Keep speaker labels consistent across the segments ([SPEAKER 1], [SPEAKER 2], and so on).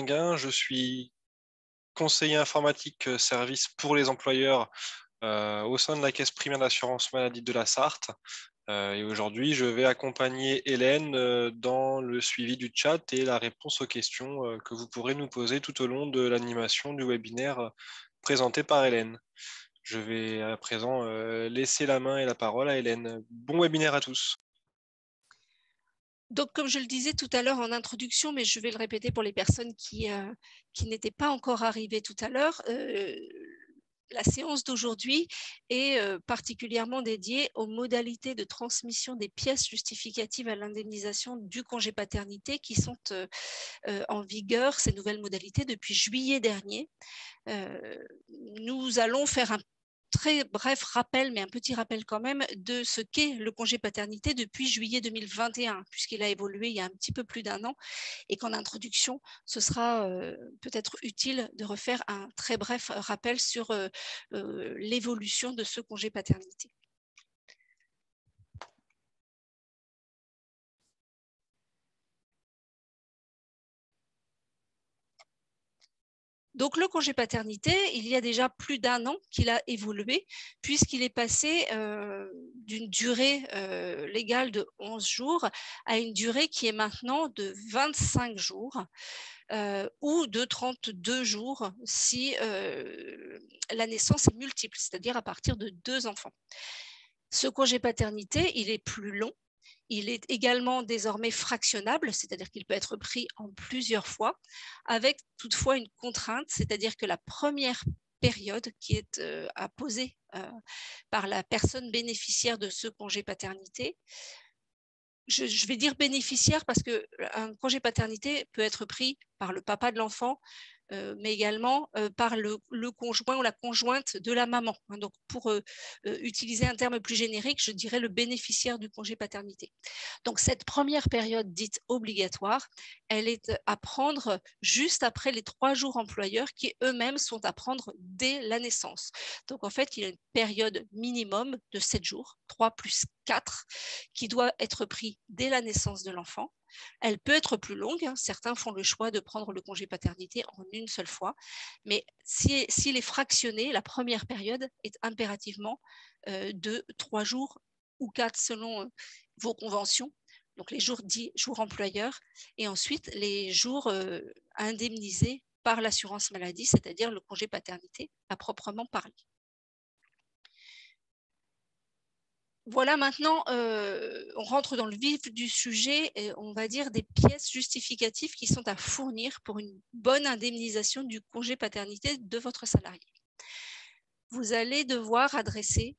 [SPEAKER 1] Guin, je suis conseiller informatique service pour les employeurs au sein de la Caisse primaire d'assurance maladie de la Sarthe. Et aujourd'hui, je vais accompagner Hélène dans le suivi du chat et la réponse aux questions que vous pourrez nous poser tout au long de l'animation du webinaire présenté par Hélène. Je vais à présent laisser la main et la parole à Hélène. Bon webinaire à tous.
[SPEAKER 2] Donc, comme je le disais tout à l'heure en introduction, mais je vais le répéter pour les personnes qui n'étaient pas encore arrivées tout à l'heure, la séance d'aujourd'hui est particulièrement dédiée aux modalités de transmission des pièces justificatives à l'indemnisation du congé paternité qui sont en vigueur, ces nouvelles modalités, depuis juillet dernier. Nous allons faire un très bref rappel, mais un petit rappel quand même, de ce qu'est le congé paternité depuis juillet 2021, puisqu'il a évolué il y a un petit peu plus d'1 an, et qu'en introduction, ce sera peut-être utile de refaire un très bref rappel sur l'évolution de ce congé paternité. Donc, le congé paternité, il y a déjà plus d'1 an qu'il a évolué, puisqu'il est passé d'une durée légale de 11 jours à une durée qui est maintenant de 25 jours ou de 32 jours si la naissance est multiple, c'est-à-dire à partir de 2 enfants. Ce congé paternité, il est plus long. Il est également désormais fractionnable, c'est-à-dire qu'il peut être pris en plusieurs fois, avec toutefois une contrainte, c'est-à-dire que la première période qui est à poser par la personne bénéficiaire de ce congé paternité, je vais dire bénéficiaire parce qu'un congé paternité peut être pris par le papa de l'enfant, mais également par le conjoint ou la conjointe de la maman. Donc, pour utiliser un terme plus générique, je dirais le bénéficiaire du congé paternité. Donc, cette première période dite obligatoire, elle est à prendre juste après les 3 jours employeurs qui eux-mêmes sont à prendre dès la naissance. Donc, en fait, il y a une période minimum de 7 jours, 3 plus 4, qui doit être pris dès la naissance de l'enfant. Elle peut être plus longue. Certains font le choix de prendre le congé paternité en une seule fois. Mais s'il est fractionné, la première période est impérativement de 3 jours ou 4 selon vos conventions. Donc, les jours dits jours employeurs et ensuite les jours indemnisés par l'assurance maladie, c'est-à-dire le congé paternité à proprement parler. Voilà, maintenant, on rentre dans le vif du sujet, et on va dire des pièces justificatives qui sont à fournir pour une bonne indemnisation du congé paternité de votre salarié. Vous allez devoir adresser,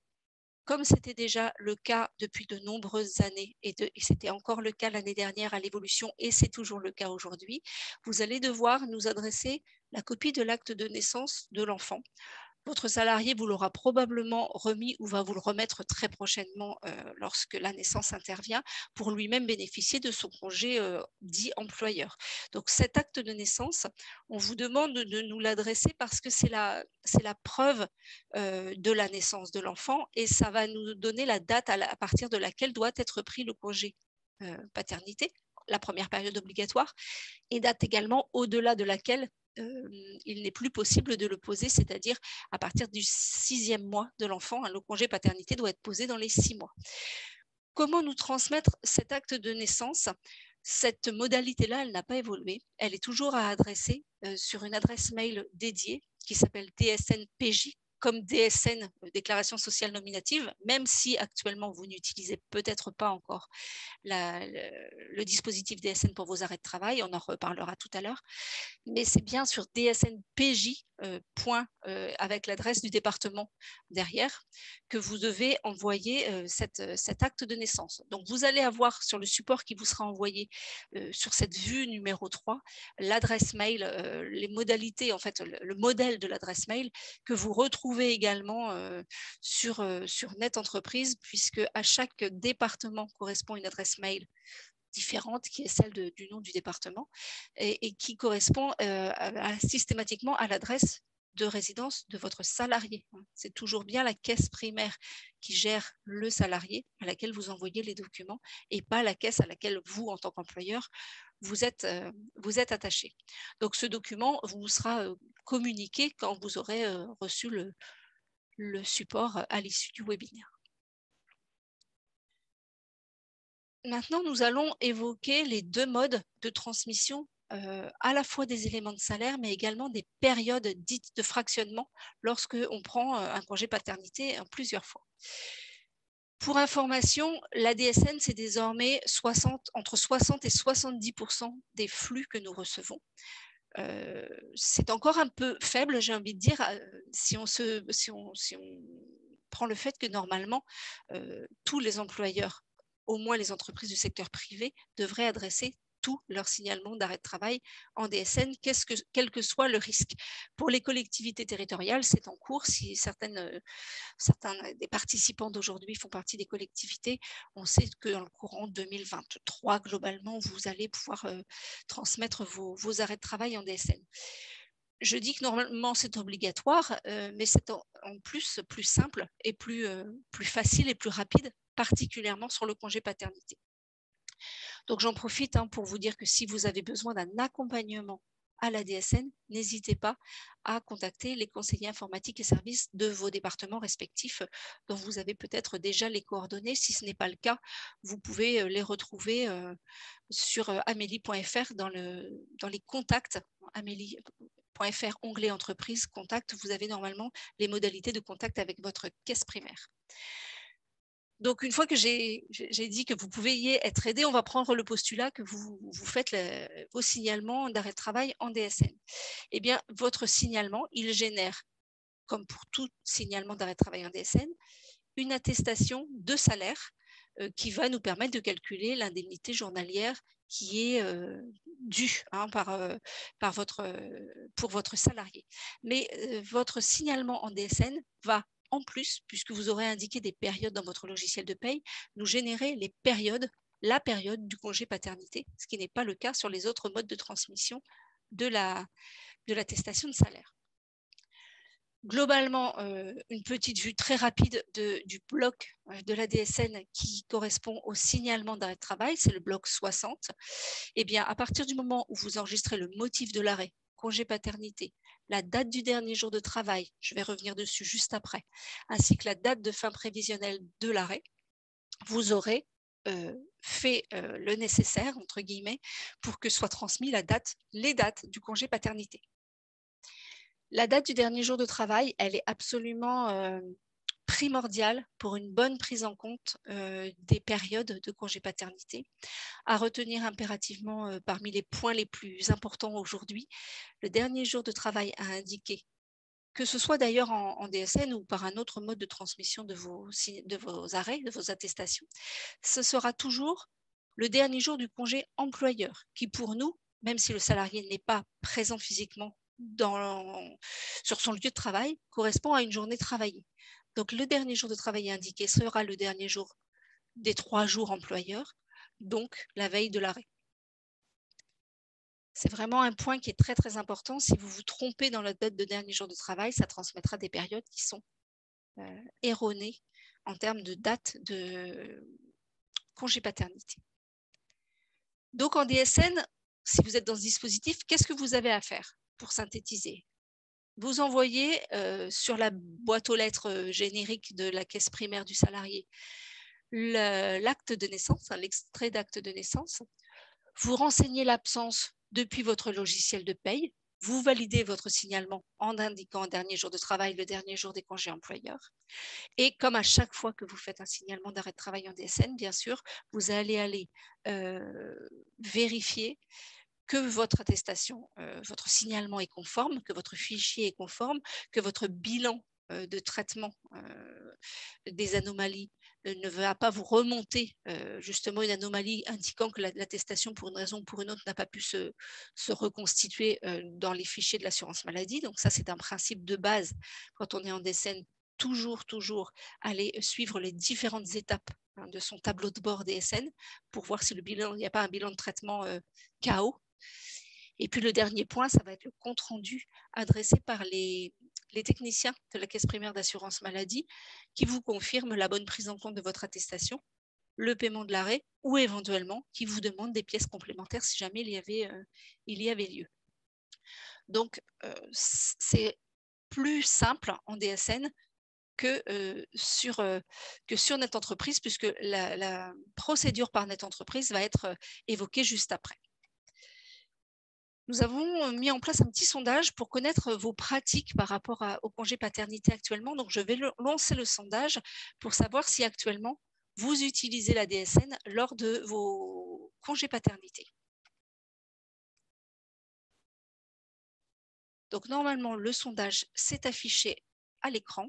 [SPEAKER 2] comme c'était déjà le cas depuis de nombreuses années, et c'était encore le cas l'année dernière à l'évolution, et c'est toujours le cas aujourd'hui, vous allez devoir nous adresser la copie de l'acte de naissance de l'enfant. Votre salarié vous l'aura probablement remis ou va vous le remettre très prochainement lorsque la naissance intervient pour lui-même bénéficier de son congé dit employeur. Donc cet acte de naissance, on vous demande de nous l'adresser parce que c'est la preuve de la naissance de l'enfant et ça va nous donner la date à partir de laquelle doit être pris le congé paternité, la première période obligatoire, et date également au-delà de laquelle il n'est plus possible de le poser, c'est-à-dire à partir du 6e mois de l'enfant. Le congé paternité doit être posé dans les 6 mois. Comment nous transmettre cet acte de naissance? Cette modalité-là, elle n'a pas évolué. Elle est toujours à adresser sur une adresse mail dédiée qui s'appelle DSN-PJ, comme DSN, déclaration sociale nominative, même si actuellement vous n'utilisez peut-être pas encore le dispositif DSN pour vos arrêts de travail, on en reparlera tout à l'heure, mais c'est bien sur DSN-PJ, avec l'adresse du département derrière, que vous devez envoyer cet acte de naissance. Donc, vous allez avoir sur le support qui vous sera envoyé sur cette vue numéro 3, l'adresse mail, les modalités, en fait, le modèle de l'adresse mail que vous retrouvez également sur Net Entreprise, puisque à chaque département correspond une adresse mail différente qui est celle du nom du département et qui correspond systématiquement à l'adresse de résidence de votre salarié. C'est toujours bien la caisse primaire qui gère le salarié à laquelle vous envoyez les documents et pas la caisse à laquelle vous, en tant qu'employeur, vous êtes attaché. Donc, ce document vous sera communiqué quand vous aurez reçu le support à l'issue du webinaire. Maintenant, nous allons évoquer les deux modes de transmission, à la fois des éléments de salaire, mais également des périodes dites de fractionnement lorsque on prend un congé paternité en plusieurs fois. Pour information, la DSN, c'est désormais entre 60 et 70% des flux que nous recevons. C'est encore un peu faible, j'ai envie de dire, si on prend le fait que normalement, tous les employeurs, au moins les entreprises du secteur privé, devraient adresser tous leurs signalements d'arrêt de travail en DSN, quel que soit le risque. Pour les collectivités territoriales, c'est en cours. Si certains des participants d'aujourd'hui font partie des collectivités, on sait que dans le courant 2023, globalement, vous allez pouvoir transmettre vos arrêts de travail en DSN. Je dis que normalement c'est obligatoire, mais c'est en plus simple et plus facile et plus rapide, particulièrement sur le congé paternité. Donc j'en profite pour vous dire que si vous avez besoin d'un accompagnement à la DSN, n'hésitez pas à contacter les conseillers informatiques et services de vos départements respectifs dont vous avez peut-être déjà les coordonnées. Si ce n'est pas le cas, vous pouvez les retrouver sur amélie.fr dans les contacts. Amélie.fr, onglet entreprise, contact, vous avez normalement les modalités de contact avec votre caisse primaire. Donc, une fois que j'ai dit que vous pouviez être aidé, on va prendre le postulat que vous faites vos signalements d'arrêt de travail en DSN. Eh bien, votre signalement, il génère, comme pour tout signalement d'arrêt de travail en DSN, une attestation de salaire qui va nous permettre de calculer l'indemnité journalière qui est due pour votre salarié. Mais votre signalement en DSN va, en plus, puisque vous aurez indiqué des périodes dans votre logiciel de paye, nous générer la période du congé paternité, ce qui n'est pas le cas sur les autres modes de transmission de l'attestation de salaire. Globalement, une petite vue très rapide du bloc de la DSN qui correspond au signalement d'arrêt de travail, c'est le bloc 60. Eh bien, à partir du moment où vous enregistrez le motif de l'arrêt, congé paternité, la date du dernier jour de travail, je vais revenir dessus juste après, ainsi que la date de fin prévisionnelle de l'arrêt, vous aurez fait le nécessaire, entre guillemets, pour que soient transmis les dates du congé paternité. La date du dernier jour de travail, elle est absolument primordiale pour une bonne prise en compte des périodes de congé paternité. À retenir impérativement parmi les points les plus importants aujourd'hui, le dernier jour de travail à indiquer, que ce soit d'ailleurs en DSN ou par un autre mode de transmission de vos arrêts, de vos attestations, ce sera toujours le dernier jour du congé employeur, qui pour nous, même si le salarié n'est pas présent physiquement sur son lieu de travail, correspond à une journée travaillée. Donc, le dernier jour de travail indiqué sera le dernier jour des 3 jours employeurs, donc la veille de l'arrêt. C'est vraiment un point qui est très, très important. Si vous vous trompez dans la date de dernier jour de travail, ça transmettra des périodes qui sont erronées en termes de date de congé paternité. Donc, en DSN, si vous êtes dans ce dispositif, qu'est-ce que vous avez à faire pour synthétiser? Vous envoyez sur la boîte aux lettres générique de la caisse primaire du salarié l'acte de naissance, l'extrait d'acte de naissance. Vous renseignez l'absence depuis votre logiciel de paye. Vous validez votre signalement en indiquant un dernier jour de travail, le dernier jour des congés employeurs. Et comme à chaque fois que vous faites un signalement d'arrêt de travail en DSN, bien sûr, vous allez aller vérifier que votre attestation, votre signalement est conforme, que votre fichier est conforme, que votre bilan de traitement des anomalies ne va pas vous remonter justement une anomalie indiquant que l'attestation, pour une raison ou pour une autre, n'a pas pu se reconstituer dans les fichiers de l'assurance maladie. Donc ça, c'est un principe de base quand on est en DSN, toujours aller suivre les différentes étapes de son tableau de bord DSN pour voir si il n'y a pas un bilan de traitement KO. Et puis le dernier point, ça va être le compte-rendu adressé par les techniciens de la caisse primaire d'assurance maladie qui vous confirment la bonne prise en compte de votre attestation le paiement de l'arrêt ou éventuellement qui vous demande des pièces complémentaires si jamais il y avait lieu. Donc, c'est plus simple en DSN que sur Net Entreprise, puisque la procédure par Net Entreprise va être évoquée juste après. Nous avons mis en place un petit sondage pour connaître vos pratiques par rapport au congé paternité actuellement. Donc, je vais lancer le sondage pour savoir si actuellement vous utilisez la DSN lors de vos congés paternité. Donc, normalement, le sondage s'est affiché à l'écran.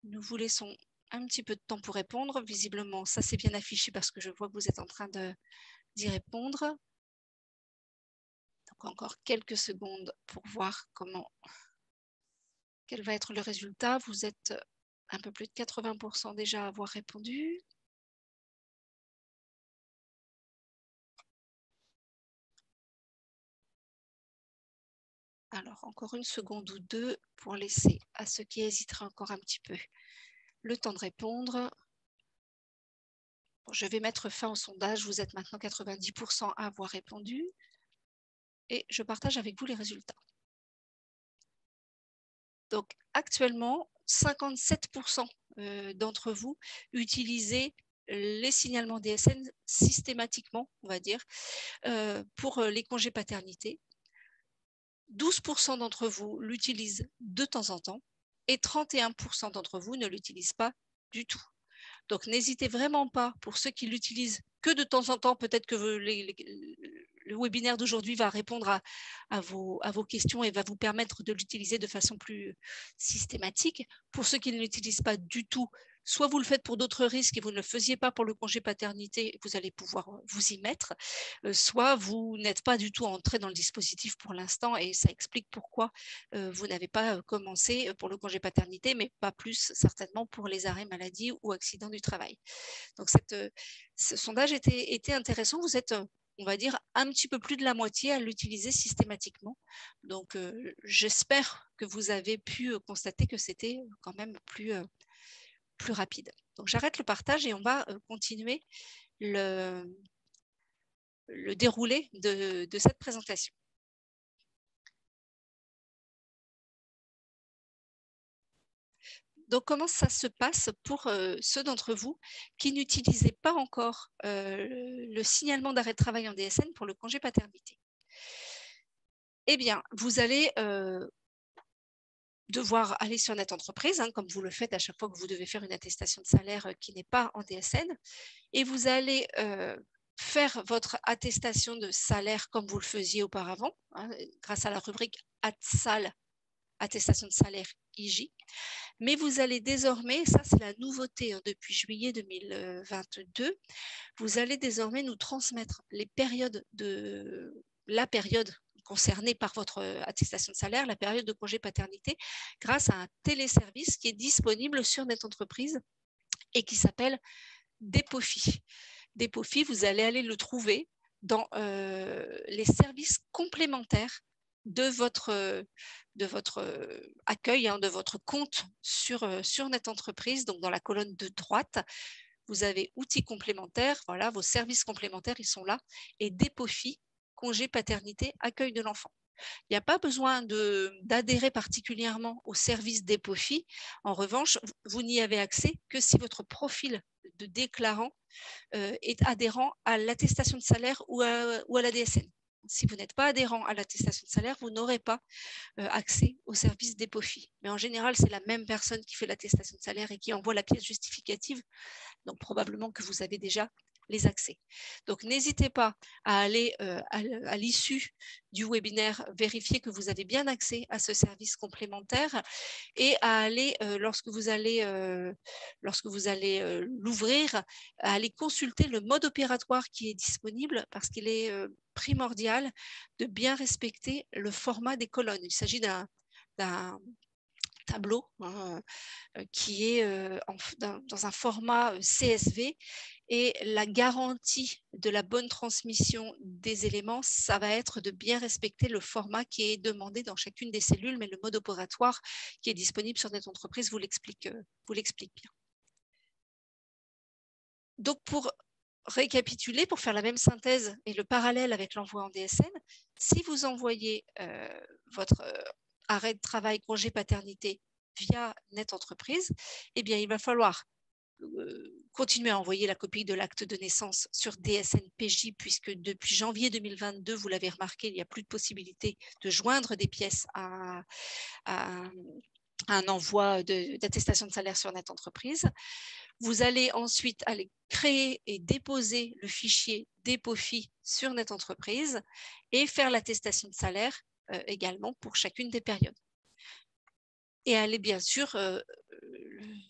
[SPEAKER 2] Nous vous laissons un petit peu de temps pour répondre. Visiblement, ça s'est bien affiché parce que je vois que vous êtes en train d'y répondre. Donc, encore quelques secondes pour voir quel va être le résultat. Vous êtes un peu plus de 80% déjà à avoir répondu. Alors, encore une seconde ou deux pour laisser à ceux qui hésiteraient encore un petit peu le temps de répondre. Bon, je vais mettre fin au sondage. Vous êtes maintenant 90% à avoir répondu. Et je partage avec vous les résultats. Donc, actuellement, 57% d'entre vous utilisez les signalements DSN systématiquement, on va dire, pour les congés paternité. 12% d'entre vous l'utilisent de temps en temps et 31% d'entre vous ne l'utilisent pas du tout. Donc, n'hésitez vraiment pas, pour ceux qui l'utilisent que de temps en temps, peut-être que le webinaire d'aujourd'hui va répondre à vos questions et va vous permettre de l'utiliser de façon plus systématique. Pour ceux qui ne l'utilisent pas du tout, soit vous le faites pour d'autres risques et vous ne le faisiez pas pour le congé paternité, vous allez pouvoir vous y mettre, soit vous n'êtes pas du tout entré dans le dispositif pour l'instant et ça explique pourquoi vous n'avez pas commencé pour le congé paternité, mais pas plus certainement pour les arrêts maladie ou accidents du travail. Donc ce sondage était intéressant. Vous êtes, on va dire, un petit peu plus de la moitié à l'utiliser systématiquement. Donc j'espère que vous avez pu constater que c'était quand même plus rapide. Donc j'arrête le partage et on va continuer le déroulé de cette présentation. Donc, comment ça se passe pour ceux d'entre vous qui n'utilisaient pas encore le signalement d'arrêt de travail en DSN pour le congé paternité? Eh bien, vous allez devoir aller sur Net Entreprise, comme vous le faites à chaque fois que vous devez faire une attestation de salaire qui n'est pas en DSN, et vous allez faire votre attestation de salaire comme vous le faisiez auparavant, grâce à la rubrique ATSAL, attestation de salaire IJ. Mais vous allez désormais, ça c'est la nouveauté depuis juillet 2022, vous allez désormais nous transmettre les périodes la période concernée par votre attestation de salaire, la période de congé paternité, grâce à un téléservice qui est disponible sur Net Entreprise et qui s'appelle Dépofi. Dépofi, vous allez aller le trouver dans les services complémentaires de votre accueil, de votre compte sur Net Entreprise. Donc, dans la colonne de droite, vous avez outils complémentaires. Voilà, vos services complémentaires, ils sont là. Et Dépofi, congé paternité, accueil de l'enfant. Il n'y a pas besoin d'adhérer particulièrement au service Dépofi. En revanche, vous n'y avez accès que si votre profil de déclarant est adhérent à l'attestation de salaire ou à la DSN. Si vous n'êtes pas adhérent à l'attestation de salaire, vous n'aurez pas accès au service Dépofi. Mais en général, c'est la même personne qui fait l'attestation de salaire et qui envoie la pièce justificative. Donc, probablement que vous avez déjà les accès. Donc, n'hésitez pas à aller à l'issue du webinaire vérifier que vous avez bien accès à ce service complémentaire et à aller, lorsque vous allez l'ouvrir, à aller consulter le mode opératoire qui est disponible parce qu'il est primordial de bien respecter le format des colonnes. Il s'agit d'un tableau qui est dans un format CSV et la garantie de la bonne transmission des éléments, ça va être de bien respecter le format qui est demandé dans chacune des cellules, mais le mode opératoire qui est disponible sur Net Entreprise vous l'explique bien. Donc, pour récapituler, pour faire la même synthèse et le parallèle avec l'envoi en DSN, si vous envoyez votre arrêt de travail, congé paternité via Net Entreprise, eh bien, il va falloir continuer à envoyer la copie de l'acte de naissance sur DSN-PJ, puisque depuis janvier 2022, vous l'avez remarqué, il n'y a plus de possibilité de joindre des pièces à un envoi d'attestation de salaire sur Net Entreprise. Vous allez ensuite aller créer et déposer le fichier DEPOFI sur Net Entreprise et faire l'attestation de salaire également pour chacune des périodes. Et aller bien sûr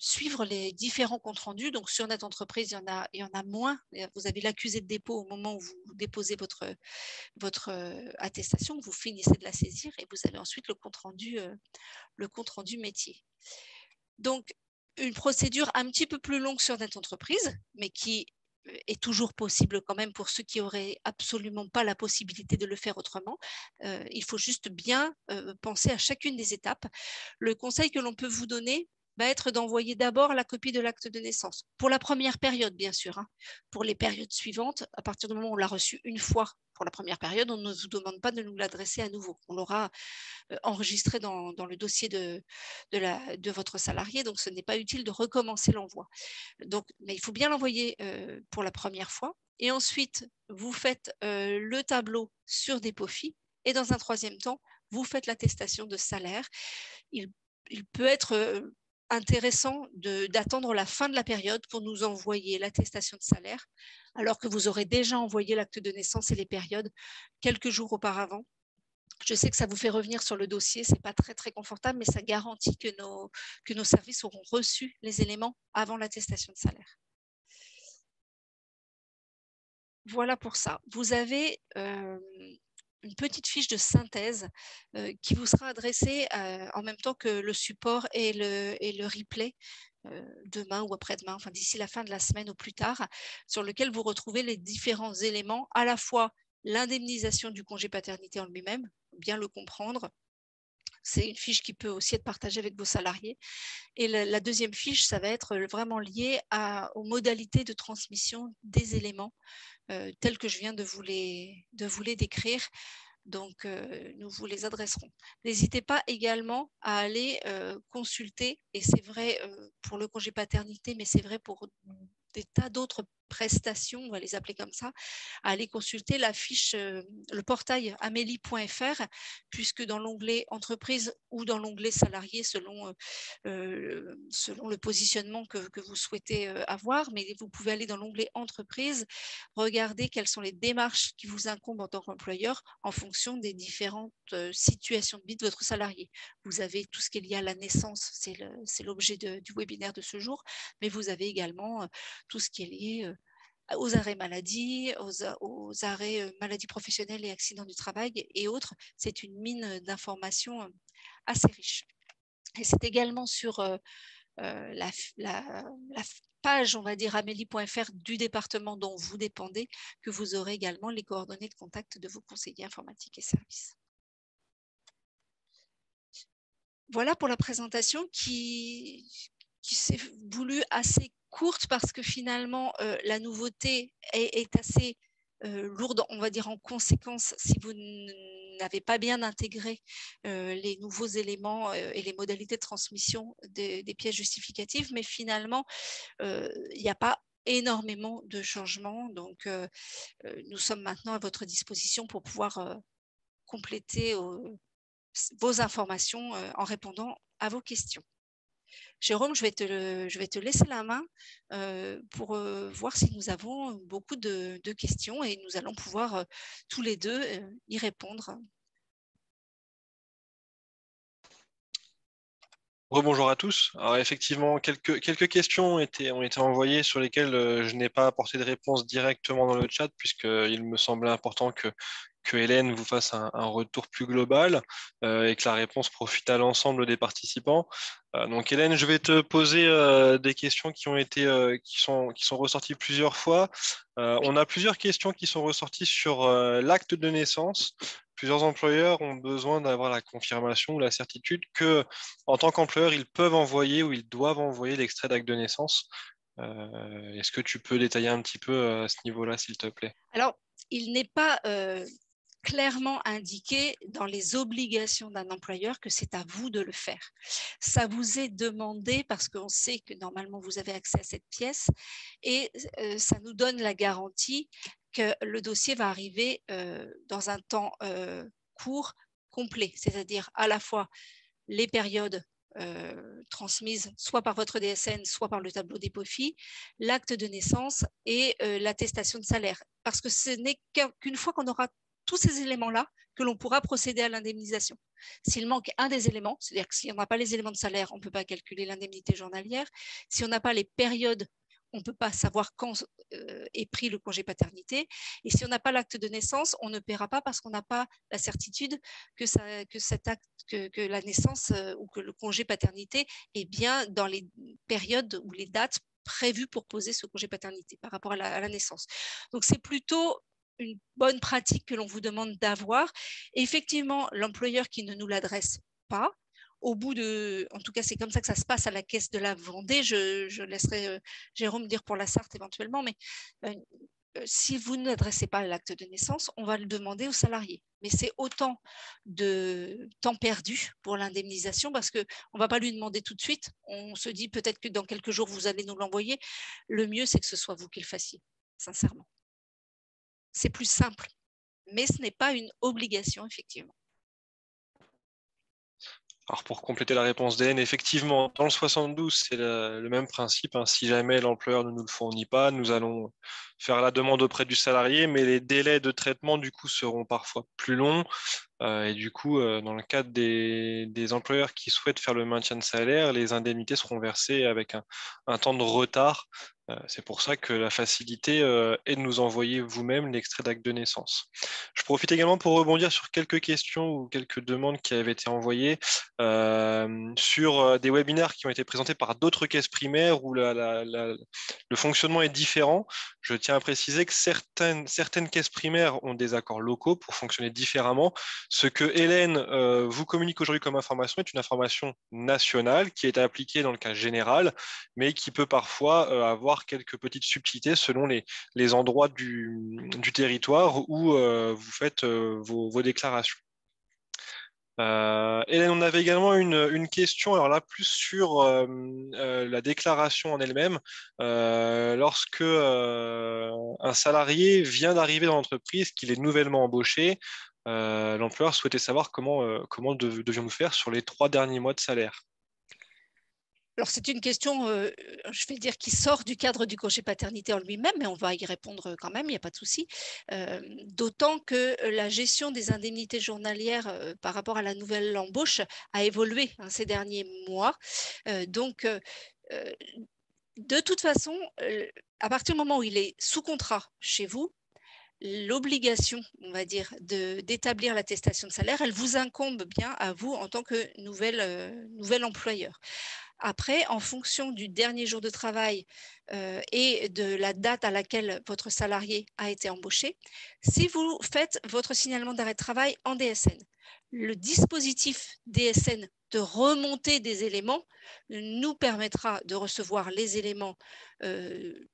[SPEAKER 2] suivre les différents comptes rendus. Donc sur Net Entreprise, il y en a moins. Vous avez l'accusé de dépôt au moment où vous déposez votre attestation, vous finissez de la saisir et vous avez ensuite le compte rendu métier. Donc, une procédure un petit peu plus longue sur Net Entreprise, mais qui est toujours possible quand même pour ceux qui n'auraient absolument pas la possibilité de le faire autrement. Il faut juste bien penser à chacune des étapes. Le conseil que l'on peut vous donner va être d'envoyer d'abord la copie de l'acte de naissance. Pour la première période, bien sûr. Hein. Pour les périodes suivantes, à partir du moment où on l'a reçu une fois pour la première période, on ne vous demande pas de nous l'adresser à nouveau. On l'aura enregistré dans le dossier de votre salarié, donc ce n'est pas utile de recommencer l'envoi. Mais il faut bien l'envoyer pour la première fois. Et ensuite, vous faites le tableau sur DEPOFI. Et dans un troisième temps, vous faites l'attestation de salaire. Il peut être intéressant d'attendre la fin de la période pour nous envoyer l'attestation de salaire, alors que vous aurez déjà envoyé l'acte de naissance et les périodes quelques jours auparavant. Je sais que ça vous fait revenir sur le dossier, ce n'est pas très, très confortable, mais ça garantit que nos services auront reçu les éléments avant l'attestation de salaire. Voilà pour ça. Vous avez une petite fiche de synthèse qui vous sera adressée en même temps que le support et le replay demain ou après-demain, enfin d'ici la fin de la semaine au plus tard, sur lequel vous retrouvez les différents éléments, à la fois l'indemnisation du congé paternité en lui-même, bien le comprendre. C'est une fiche qui peut aussi être partagée avec vos salariés. Et la deuxième fiche, ça va être vraiment lié aux modalités de transmission des éléments tels que je viens de vous les décrire. Donc, nous vous les adresserons. N'hésitez pas également à aller consulter, et c'est vrai pour le congé paternité, mais c'est vrai pour des tas d'autres prestations, on va les appeler comme ça, à aller consulter la fiche, le portail amélie.fr, puisque dans l'onglet entreprise ou dans l'onglet salarié, selon le positionnement que vous souhaitez avoir, mais vous pouvez aller dans l'onglet entreprise, regarder quelles sont les démarches qui vous incombent en tant qu'employeur en fonction des différentes situations de vie de votre salarié. Vous avez tout ce qui est lié à la naissance, c'est l'objet du webinaire de ce jour, mais vous avez également tout ce qui est lié aux arrêts maladie, aux arrêts maladie professionnelle et accidents du travail et autres. C'est une mine d'informations assez riche. Et c'est également sur la page, on va dire, amélie.fr du département dont vous dépendez, que vous aurez également les coordonnées de contact de vos conseillers informatiques et services. Voilà pour la présentation qui s'est voulue assez courte parce que finalement, la nouveauté est assez lourde, on va dire, en conséquence si vous n'avez pas bien intégré les nouveaux éléments et les modalités de transmission des pièces justificatives, mais finalement, il n'y a pas énormément de changements. Donc, nous sommes maintenant à votre disposition pour pouvoir compléter vos informations en répondant à vos questions. Jérôme, je vais te laisser la main pour voir si nous avons beaucoup de questions et nous allons pouvoir tous les deux y répondre.
[SPEAKER 1] Rebonjour à tous. Alors effectivement, quelques questions ont été envoyées sur lesquelles je n'ai pas apporté de réponse directement dans le chat puisqu'il me semblait important que Hélène vous fasse un retour plus global et que la réponse profite à l'ensemble des participants. Donc Hélène, je vais te poser des questions qui sont ressorties plusieurs fois. On a plusieurs questions qui sont ressorties sur l'acte de naissance. Plusieurs employeurs ont besoin d'avoir la confirmation ou la certitude que, en tant qu'employeur, ils peuvent envoyer ou ils doivent envoyer l'extrait d'acte de naissance. Est-ce que tu peux détailler un petit peu à ce niveau-là, s'il te plaît?
[SPEAKER 2] Alors, il n'est pas clairement indiqué dans les obligations d'un employeur que c'est à vous de le faire. Ça vous est demandé parce qu'on sait que normalement vous avez accès à cette pièce et ça nous donne la garantie que le dossier va arriver dans un temps court, complet, c'est-à-dire à la fois les périodes transmises soit par votre DSN, soit par le tableau des POFI, l'acte de naissance et l'attestation de salaire. Parce que ce n'est qu'une fois qu'on aura tous ces éléments-là que l'on pourra procéder à l'indemnisation. S'il manque un des éléments, c'est-à-dire que si on n'a pas les éléments de salaire, on ne peut pas calculer l'indemnité journalière. Si on n'a pas les périodes, on ne peut pas savoir quand est pris le congé paternité. Et si on n'a pas l'acte de naissance, on ne paiera pas parce qu'on n'a pas la certitude que cet acte, que la naissance ou que le congé paternité est bien dans les périodes ou les dates prévues pour poser ce congé paternité par rapport à la naissance. Donc, c'est plutôt une bonne pratique que l'on vous demande d'avoir. Effectivement, l'employeur qui ne nous l'adresse pas, au bout de, en tout cas, c'est comme ça que ça se passe à la caisse de la Vendée. Je laisserai Jérôme dire pour la Sarthe éventuellement, mais si vous n'adressez pas l'acte de naissance, on va le demander au salarié. Mais c'est autant de temps perdu pour l'indemnisation parce qu'on ne va pas lui demander tout de suite. On se dit peut-être que dans quelques jours, vous allez nous l'envoyer. Le mieux, c'est que ce soit vous qui le fassiez, sincèrement. C'est plus simple, mais ce n'est pas une obligation, effectivement.
[SPEAKER 1] Alors pour compléter la réponse d'Hélène, effectivement, dans le 72, c'est le même principe, hein. Si jamais l'employeur ne nous le fournit pas, nous allons faire la demande auprès du salarié, mais les délais de traitement, du coup, seront parfois plus longs. Et du coup, dans le cadre des employeurs qui souhaitent faire le maintien de salaire, les indemnités seront versées avec un temps de retard. C'est pour ça que la facilité est de nous envoyer vous-même l'extrait d'acte de naissance. Je profite également pour rebondir sur quelques questions ou quelques demandes qui avaient été envoyées sur des webinaires qui ont été présentés par d'autres caisses primaires où le fonctionnement est différent. Je tiens à préciser que certaines caisses primaires ont des accords locaux pour fonctionner différemment. Ce que Hélène vous communique aujourd'hui comme information est une information nationale qui est appliquée dans le cas général, mais qui peut parfois avoir quelques petites subtilités selon les endroits du territoire où vous faites vos déclarations. Hélène, on avait également une question, alors là, plus sur la déclaration en elle-même. Lorsque un salarié vient d'arriver dans l'entreprise, qu'il est nouvellement embauché, l'employeur souhaitait savoir comment devions-nous faire sur les 3 derniers mois de salaire.
[SPEAKER 2] Alors, c'est une question, je vais dire, qui sort du cadre du congé paternité en lui-même, mais on va y répondre quand même, il n'y a pas de souci. D'autant que la gestion des indemnités journalières par rapport à la nouvelle embauche a évolué ces derniers mois. Donc, de toute façon, à partir du moment où il est sous contrat chez vous, l'obligation, on va dire, d'établir l'attestation de salaire, elle vous incombe bien à vous en tant que nouvel employeur. Après, en fonction du dernier jour de travail et de la date à laquelle votre salarié a été embauché, si vous faites votre signalement d'arrêt de travail en DSN, le dispositif DSN de remonter des éléments nous permettra de recevoir les éléments de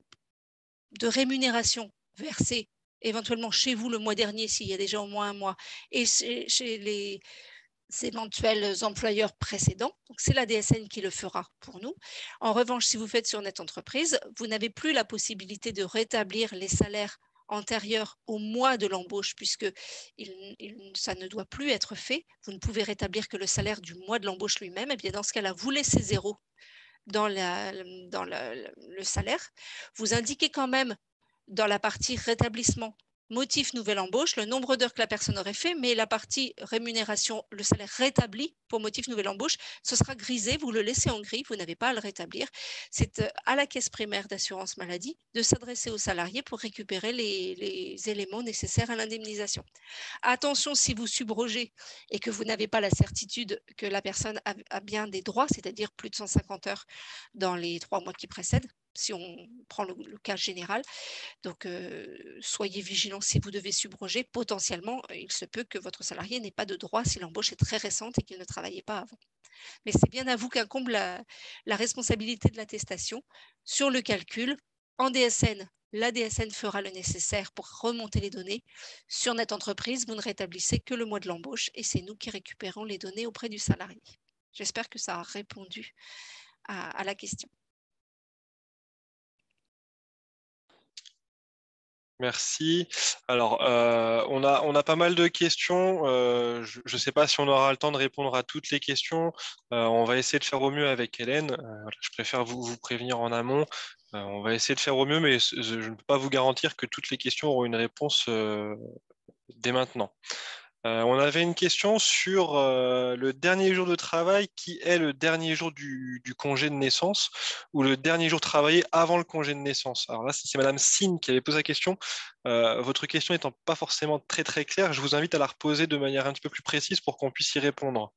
[SPEAKER 2] rémunération versés éventuellement chez vous le mois dernier s'il y a déjà au moins un mois et chez les éventuels employeurs précédents. Donc, c'est la DSN qui le fera pour nous. En revanche, si vous faites sur Net Entreprise, vous n'avez plus la possibilité de rétablir les salaires antérieurs au mois de l'embauche puisque ça ne doit plus être fait. Vous ne pouvez rétablir que le salaire du mois de l'embauche lui-même. Et bien, dans ce cas-là, vous laissez zéro dans le salaire. Vous indiquez quand même dans la partie rétablissement, motif nouvelle embauche, le nombre d'heures que la personne aurait fait, mais la partie rémunération, le salaire rétabli pour motif nouvelle embauche, ce sera grisé, vous le laissez en gris, vous n'avez pas à le rétablir. C'est à la caisse primaire d'assurance maladie de s'adresser aux salariés pour récupérer les éléments nécessaires à l'indemnisation. Attention, si vous subrogez et que vous n'avez pas la certitude que la personne a bien des droits, c'est-à-dire plus de 150 heures dans les 3 mois qui précèdent, si on prend le cas général. Donc, soyez vigilants si vous devez subroger. Potentiellement, il se peut que votre salarié n'ait pas de droit si l'embauche est très récente et qu'il ne travaillait pas avant. Mais c'est bien à vous qu'incombe la responsabilité de l'attestation sur le calcul. En DSN, la DSN fera le nécessaire pour remonter les données. Sur notre entreprise, vous ne rétablissez que le mois de l'embauche et c'est nous qui récupérons les données auprès du salarié. J'espère que ça a répondu à la question.
[SPEAKER 1] Merci. Alors, on a pas mal de questions. Je ne sais pas si on aura le temps de répondre à toutes les questions. On va essayer de faire au mieux avec Hélène. Voilà, je préfère vous prévenir en amont. On va essayer de faire au mieux, mais je ne peux pas vous garantir que toutes les questions auront une réponse dès maintenant. On avait une question sur le dernier jour de travail qui est le dernier jour du congé de naissance ou le dernier jour travaillé avant le congé de naissance. Alors là, c'est Madame Sine qui avait posé la question. Votre question étant pas forcément très très claire, je vous invite à la reposer de manière un petit peu plus précise pour qu'on puisse y répondre.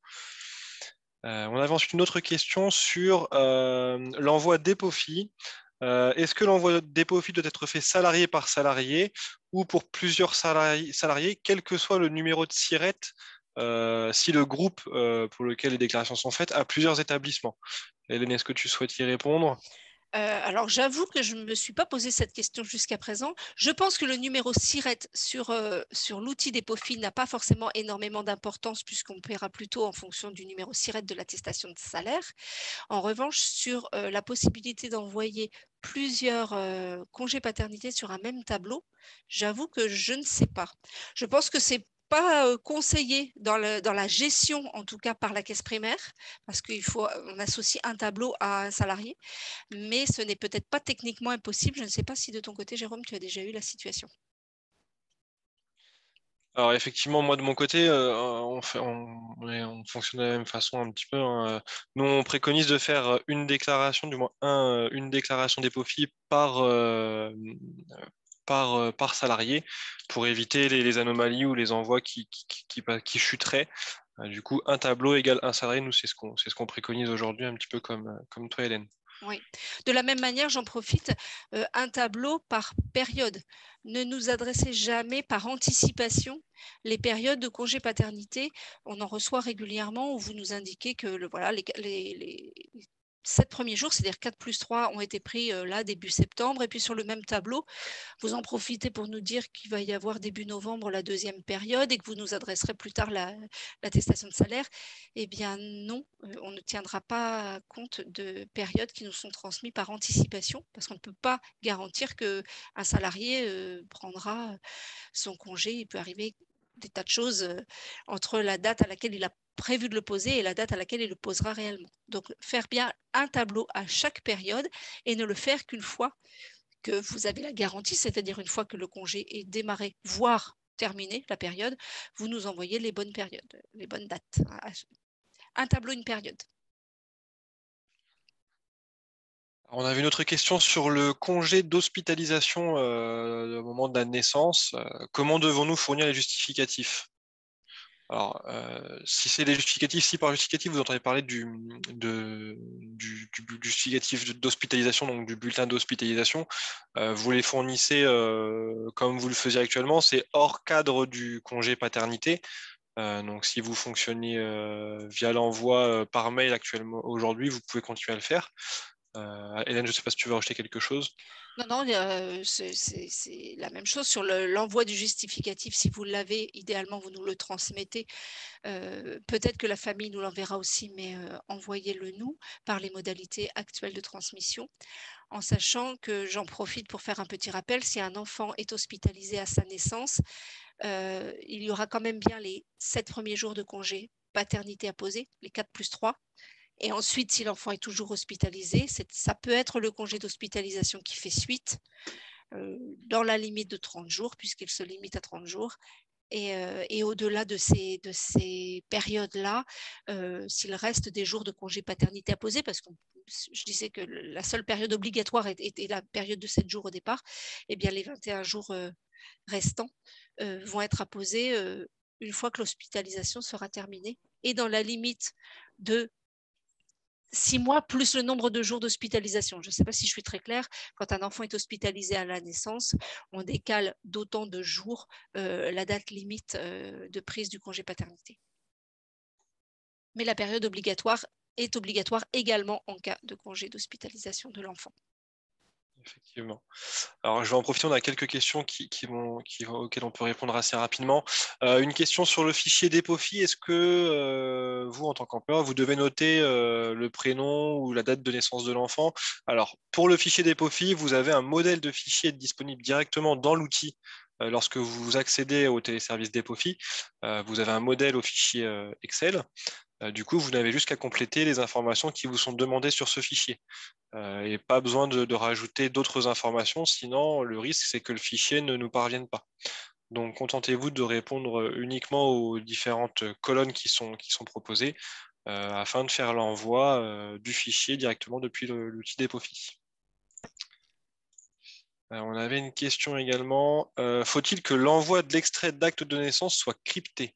[SPEAKER 1] On avait ensuite une autre question sur l'envoi d'EPOFI. Est-ce que l'envoi d'EPOFI doit être fait salarié par salarié ou pour plusieurs salariés, quel que soit le numéro de SIRET, si le groupe pour lequel les déclarations sont faites a plusieurs établissements? Hélène, est-ce que tu souhaites y répondre?
[SPEAKER 2] Alors, j'avoue que je ne me suis pas posé cette question jusqu'à présent. Je pense que le numéro SIRET sur l'outil d'EPOFI n'a pas forcément énormément d'importance puisqu'on paiera plutôt en fonction du numéro SIRET de l'attestation de salaire. En revanche, sur la possibilité d'envoyer plusieurs congés paternité sur un même tableau, j'avoue que je ne sais pas. Je pense que c'est pas conseillé dans la gestion, en tout cas par la caisse primaire, parce qu'on associe un tableau à un salarié, mais ce n'est peut-être pas techniquement impossible. Je ne sais pas si de ton côté, Jérôme, tu as déjà eu la situation.
[SPEAKER 1] Alors effectivement, moi de mon côté, on fonctionne de la même façon un petit peu, hein. Nous, on préconise de faire une déclaration, du moins une déclaration d'EPOFI par salarié pour éviter les anomalies ou les envois qui chuteraient. Du coup, un tableau égale un salarié, nous, c'est ce qu'on préconise aujourd'hui, un petit peu comme toi, Hélène.
[SPEAKER 2] Oui. De la même manière, j'en profite, un tableau par période. Ne nous adressez jamais par anticipation les périodes de congé paternité. On en reçoit régulièrement où vous nous indiquez que voilà, les 7 premiers jours, c'est-à-dire 4+3, ont été pris là début septembre. Et puis sur le même tableau, vous en profitez pour nous dire qu'il va y avoir début novembre la deuxième période et que vous nous adresserez plus tard l'attestation de salaire. Eh bien non, on ne tiendra pas compte de périodes qui nous sont transmises par anticipation parce qu'on ne peut pas garantir qu'un salarié prendra son congé. Il peut arriver des tas de choses entre la date à laquelle il a prévu de le poser et la date à laquelle il le posera réellement. Donc, faire bien un tableau à chaque période et ne le faire qu'une fois que vous avez la garantie, c'est-à-dire une fois que le congé est démarré, voire terminé, la période, vous nous envoyez les bonnes périodes, les bonnes dates. Un tableau, une période.
[SPEAKER 1] On avait une autre question sur le congé d'hospitalisation au moment de la naissance. Comment devons-nous fournir les justificatifs? Alors, si c'est les justificatifs, si par justificatif vous entendez parler du justificatif d'hospitalisation, donc du bulletin d'hospitalisation, vous les fournissez comme vous le faisiez actuellement, c'est hors cadre du congé paternité. Donc, si vous fonctionnez via l'envoi par mail actuellement aujourd'hui, vous pouvez continuer à le faire. Hélène, je ne sais pas si tu veux rajouter quelque chose.
[SPEAKER 2] Non, non, c'est la même chose sur l'envoi du justificatif. Si vous l'avez, idéalement, vous nous le transmettez. Peut-être que la famille nous l'enverra aussi, mais envoyez-le nous par les modalités actuelles de transmission, en sachant que j'en profite pour faire un petit rappel. Si un enfant est hospitalisé à sa naissance, il y aura quand même bien les 7 premiers jours de congé paternité à poser, les 4+3. Et ensuite, si l'enfant est toujours hospitalisé, ça peut être le congé d'hospitalisation qui fait suite, dans la limite de 30 jours, puisqu'il se limite à 30 jours. Et au-delà de ces périodes-là, s'il reste des jours de congé paternité à poser, parce que je disais que la seule période obligatoire était la période de 7 jours au départ, eh bien les 21 jours restants vont être apposés une fois que l'hospitalisation sera terminée et dans la limite de 6 mois plus le nombre de jours d'hospitalisation. Je ne sais pas si je suis très claire. Quand un enfant est hospitalisé à la naissance, on décale d'autant de jours la date limite de prise du congé paternité. Mais la période obligatoire est obligatoire également en cas de congé d'hospitalisation de l'enfant.
[SPEAKER 1] Effectivement. Alors, je vais en profiter, on a quelques questions auxquelles on peut répondre assez rapidement. Une question sur le fichier DEPOFI. Est-ce que vous, en tant qu'employeur, vous devez noter le prénom ou la date de naissance de l'enfant? Alors, pour le fichier DEPOFI, vous avez un modèle de fichier disponible directement dans l'outil. Lorsque vous accédez au téléservice DEPOFI, vous avez un modèle au fichier Excel. Du coup, vous n'avez juste qu'à compléter les informations qui vous sont demandées sur ce fichier. Et pas besoin de rajouter d'autres informations, sinon le risque c'est que le fichier ne nous parvienne pas. Donc contentez-vous de répondre uniquement aux différentes colonnes qui sont proposées afin de faire l'envoi du fichier directement depuis l'outil DEPOFI. On avait une question également. Faut-il que l'envoi de l'extrait d'acte de naissance soit crypté?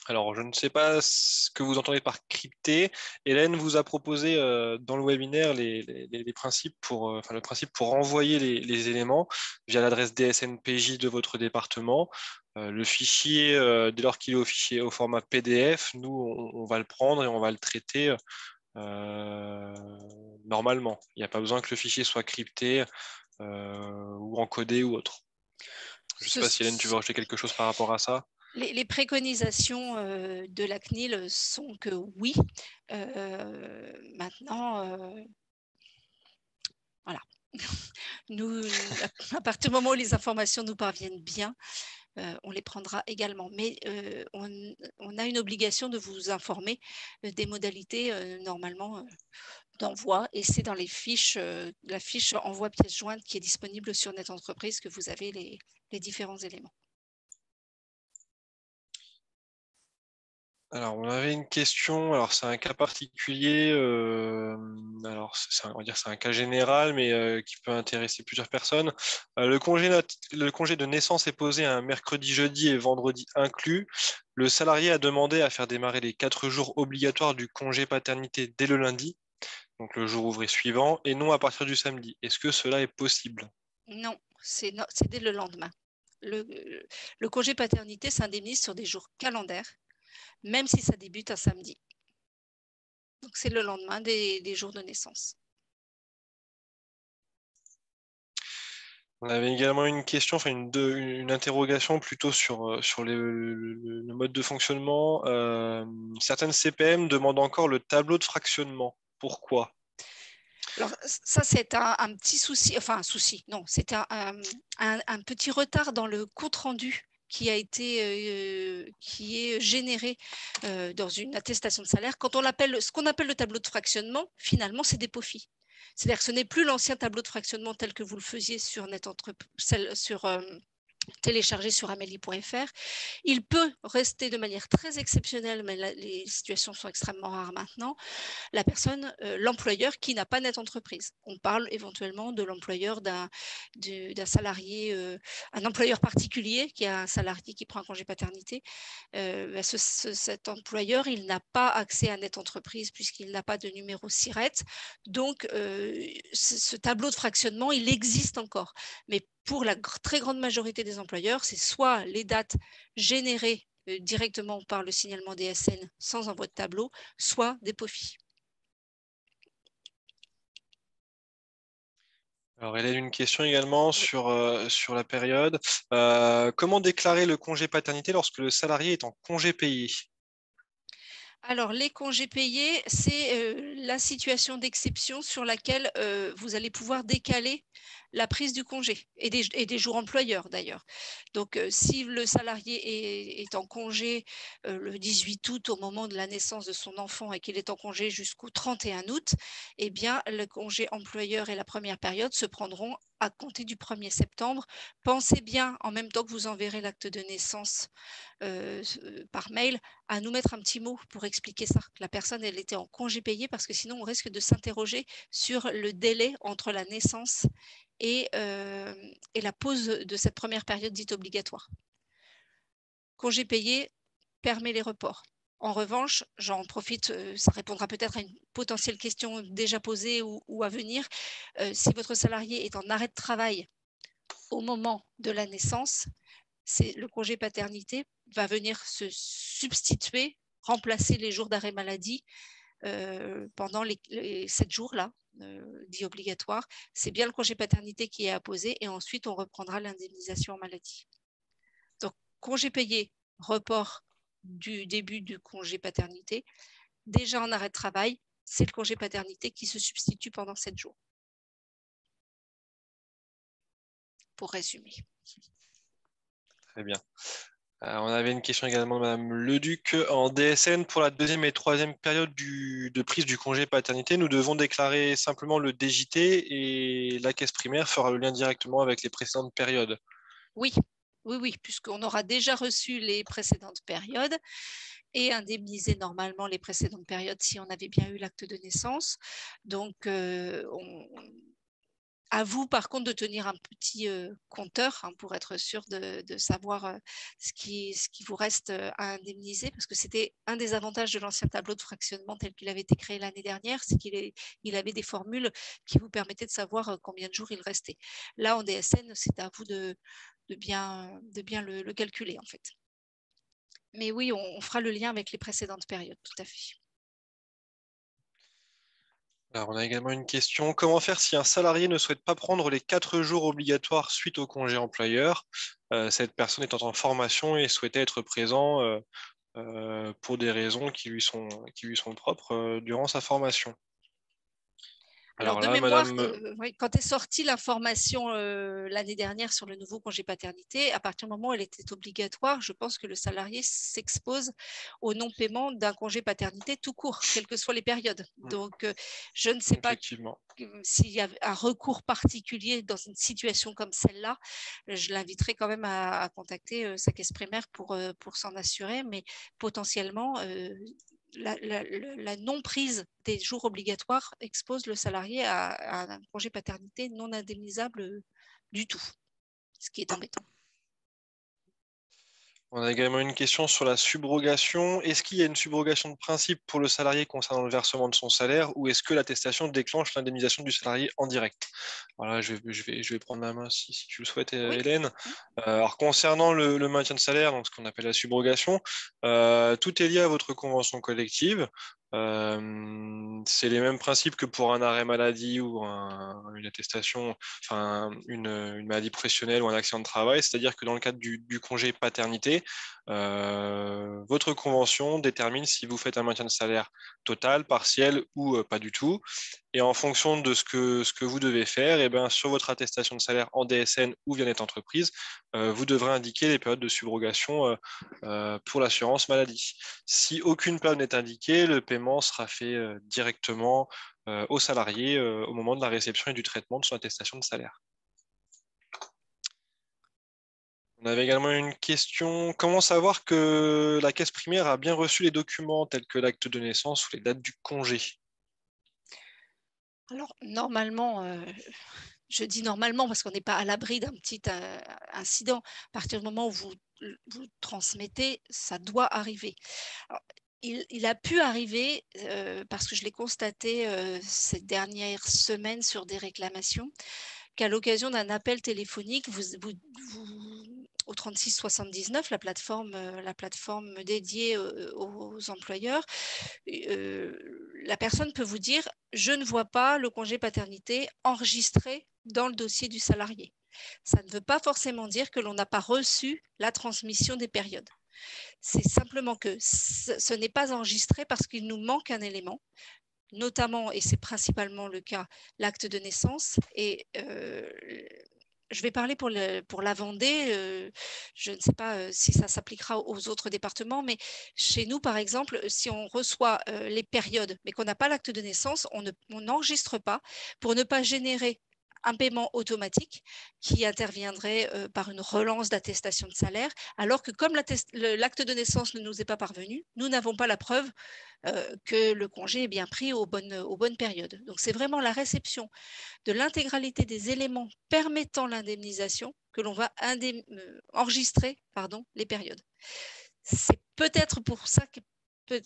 [SPEAKER 1] Alors, je ne sais pas ce que vous entendez par crypté. Hélène vous a proposé dans le webinaire les principes le principe pour envoyer les éléments via l'adresse DSNPJ de votre département. Le fichier, dès lors qu'il est au format PDF, nous, on va le prendre et on va le traiter normalement. Il n'y a pas besoin que le fichier soit crypté ou encodé ou autre. Je ne sais pas si Hélène, tu veux rajouter quelque chose par rapport à ça?
[SPEAKER 2] Les préconisations de la CNIL sont que oui. Maintenant, voilà. Nous, à partir du moment où les informations nous parviennent bien, on les prendra également. Mais on a une obligation de vous informer des modalités normalement d'envoi, et c'est dans les fiches, la fiche envoi pièce jointe qui est disponible sur Net Entreprise que vous avez les différents éléments.
[SPEAKER 1] Alors, on avait une question. Alors, c'est un cas particulier. Alors, on va dire c'est un cas général, mais qui peut intéresser plusieurs personnes. Le congé de naissance est posé un mercredi, jeudi et vendredi inclus. Le salarié a demandé à faire démarrer les 4 jours obligatoires du congé paternité dès le lundi, donc le jour ouvré suivant, et non à partir du samedi. Est-ce que cela est possible?
[SPEAKER 2] Non, c'est dès le lendemain. Le congé paternité s'indemnise sur des jours calendaires, même si ça débute un samedi. Donc, c'est le lendemain des jours de naissance.
[SPEAKER 1] On avait également une question, enfin une interrogation plutôt sur le mode de fonctionnement. Certaines CPM demandent encore le tableau de fractionnement. Pourquoi?
[SPEAKER 2] Alors, ça, c'est un petit souci, enfin un souci, non, c'est un petit retard dans le compte-rendu qui est généré dans une attestation de salaire. Quand ce qu'on appelle le tableau de fractionnement, finalement, c'est des POFI. C'est-à-dire que ce n'est plus l'ancien tableau de fractionnement tel que vous le faisiez sur téléchargé sur amélie.fr. Il peut rester de manière très exceptionnelle, mais les situations sont extrêmement rares maintenant, l'employeur qui n'a pas Net Entreprise. On parle éventuellement de l'employeur d'un salarié, un employeur particulier qui a un salarié qui prend un congé paternité. Cet employeur, il n'a pas accès à Net Entreprise puisqu'il n'a pas de numéro SIRET. Donc, ce tableau de fractionnement, il existe encore. Mais pour la très grande majorité des employeurs, c'est soit les dates générées directement par le signalement DSN sans envoi de tableau, soit des POFI.
[SPEAKER 1] Alors, elle a une question également sur la période. Comment déclarer le congé paternité lorsque le salarié est en congé payé?
[SPEAKER 2] Alors, les congés payés, c'est la situation d'exception sur laquelle vous allez pouvoir décaler la prise du congé et des jours employeurs d'ailleurs. Donc, si le salarié est en congé le 18 août au moment de la naissance de son enfant et qu'il est en congé jusqu'au 31 août, eh bien, le congé employeur et la première période se prendront à compter du 1er septembre. Pensez bien, en même temps que vous enverrez l'acte de naissance par mail, à nous mettre un petit mot pour expliquer ça, que la personne elle était en congé payé, parce que sinon on risque de s'interroger sur le délai entre la naissance et la pause de cette première période dite obligatoire. Congé payé permet les reports. En revanche, j'en profite, ça répondra peut-être à une potentielle question déjà posée ou à venir. Si votre salarié est en arrêt de travail au moment de la naissance, le congé paternité va venir se substituer remplacer les jours d'arrêt maladie pendant les 7 jours-là, dits obligatoires. C'est bien le congé paternité qui est apposé et ensuite on reprendra l'indemnisation en maladie. Donc, congé payé, report du début du congé paternité. Déjà en arrêt de travail, c'est le congé paternité qui se substitue pendant 7 jours. Pour résumer.
[SPEAKER 1] Très bien. On avait une question également de Madame Leduc. En DSN, pour la deuxième et troisième période de prise du congé paternité, nous devons déclarer simplement le DJT et la caisse primaire fera le lien directement avec les précédentes périodes.
[SPEAKER 2] Oui, puisqu'on aura déjà reçu les précédentes périodes et indemnisé normalement les précédentes périodes si on avait bien eu l'acte de naissance. Donc, à vous, par contre, de tenir un petit compteur pour être sûr de savoir ce qui vous reste à indemniser, parce que c'était un des avantages de l'ancien tableau de fractionnement tel qu'il avait été créé l'année dernière, c'est qu'il avait des formules qui vous permettaient de savoir combien de jours il restait. Là, en DSN, c'est à vous de bien le calculer, en fait. Mais oui, on fera le lien avec les précédentes périodes, tout à fait.
[SPEAKER 1] Alors, on a également une question. Comment faire si un salarié ne souhaite pas prendre les 4 jours obligatoires suite au congé employeur? Cette personne étant en formation et souhaitait être présent pour des raisons qui lui sont propres durant sa formation.
[SPEAKER 2] Alors, de
[SPEAKER 1] là,
[SPEAKER 2] mémoire,
[SPEAKER 1] madame...
[SPEAKER 2] quand est sortie l'information l'année dernière sur le nouveau congé paternité, à partir du moment où elle était obligatoire, je pense que le salarié s'expose au non-paiement d'un congé paternité tout court, quelles que soient les périodes. Donc, je ne sais pas s'il y a un recours particulier dans une situation comme celle-là. Je l'inviterai quand même à contacter sa caisse primaire pour s'en assurer, mais potentiellement, la non-prise des jours obligatoires expose le salarié à un congé paternité non indemnisable du tout, ce qui est embêtant.
[SPEAKER 1] On a également une question sur la subrogation. Est-ce qu'il y a une subrogation de principe pour le salarié concernant le versement de son salaire ou est-ce que l'attestation déclenche l'indemnisation du salarié en direct? Voilà, je vais prendre ma main si tu le souhaites,
[SPEAKER 2] Oui.
[SPEAKER 1] Hélène. Alors, concernant le maintien de salaire, donc ce qu'on appelle la subrogation, tout est lié à votre convention collective. C'est les mêmes principes que pour un arrêt maladie ou une attestation, enfin une maladie professionnelle ou un accident de travail, c'est-à-dire que dans le cadre du congé paternité, votre convention détermine si vous faites un maintien de salaire total, partiel ou pas du tout. Et en fonction de ce que vous devez faire, et ben, sur votre attestation de salaire en DSN ou bien-être entreprise, vous devrez indiquer les périodes de subrogation pour l'assurance maladie. Si aucune période n'est indiquée, le paiement sera fait directement au salarié au moment de la réception et du traitement de son attestation de salaire. On avait également une question. Comment savoir que la caisse primaire a bien reçu les documents tels que l'acte de naissance ou les dates du congé?
[SPEAKER 2] Alors, normalement, je dis normalement parce qu'on n'est pas à l'abri d'un petit incident. À partir du moment où vous transmettez, ça doit arriver. Alors, il a pu arriver, parce que je l'ai constaté ces dernières semaines sur des réclamations, qu'à l'occasion d'un appel téléphonique, au 3679, la plateforme dédiée aux employeurs, la personne peut vous dire « je ne vois pas le congé paternité enregistré dans le dossier du salarié ». Ça ne veut pas forcément dire que l'on n'a pas reçu la transmission des périodes. C'est simplement que ce n'est pas enregistré parce qu'il nous manque un élément, notamment, et c'est principalement le cas, l'acte de naissance. Et je vais parler pour la Vendée. Je ne sais pas si ça s'appliquera aux autres départements, mais chez nous, par exemple, si on reçoit les périodes, mais qu'on n'a pas l'acte de naissance, on n'enregistre pas pour ne pas générer un paiement automatique qui interviendrait par une relance d'attestation de salaire, alors que comme l'acte de naissance ne nous est pas parvenu, nous n'avons pas la preuve que le congé est bien pris aux bonnes périodes. Donc, c'est vraiment la réception de l'intégralité des éléments permettant l'indemnisation que l'on va enregistrer les périodes. C'est peut-être pour ça que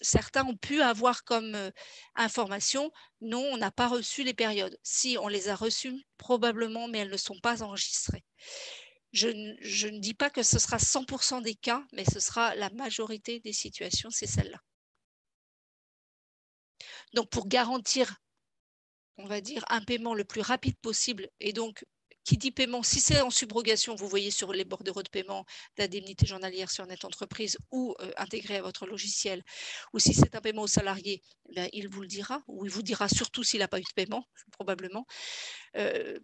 [SPEAKER 2] certains ont pu avoir comme information « non, on n'a pas reçu les périodes ». Si, on les a reçues probablement, mais elles ne sont pas enregistrées. Je ne dis pas que ce sera 100% des cas, mais ce sera la majorité des situations, c'est celle-là. Donc, pour garantir, on va dire, un paiement le plus rapide possible, et donc, qui dit paiement, si c'est en subrogation, vous voyez sur les bordereaux de paiement d'indemnité journalière sur Net Entreprise ou intégré à votre logiciel, ou si c'est un paiement au salarié, il vous le dira, ou il vous dira surtout s'il n'a pas eu de paiement, probablement.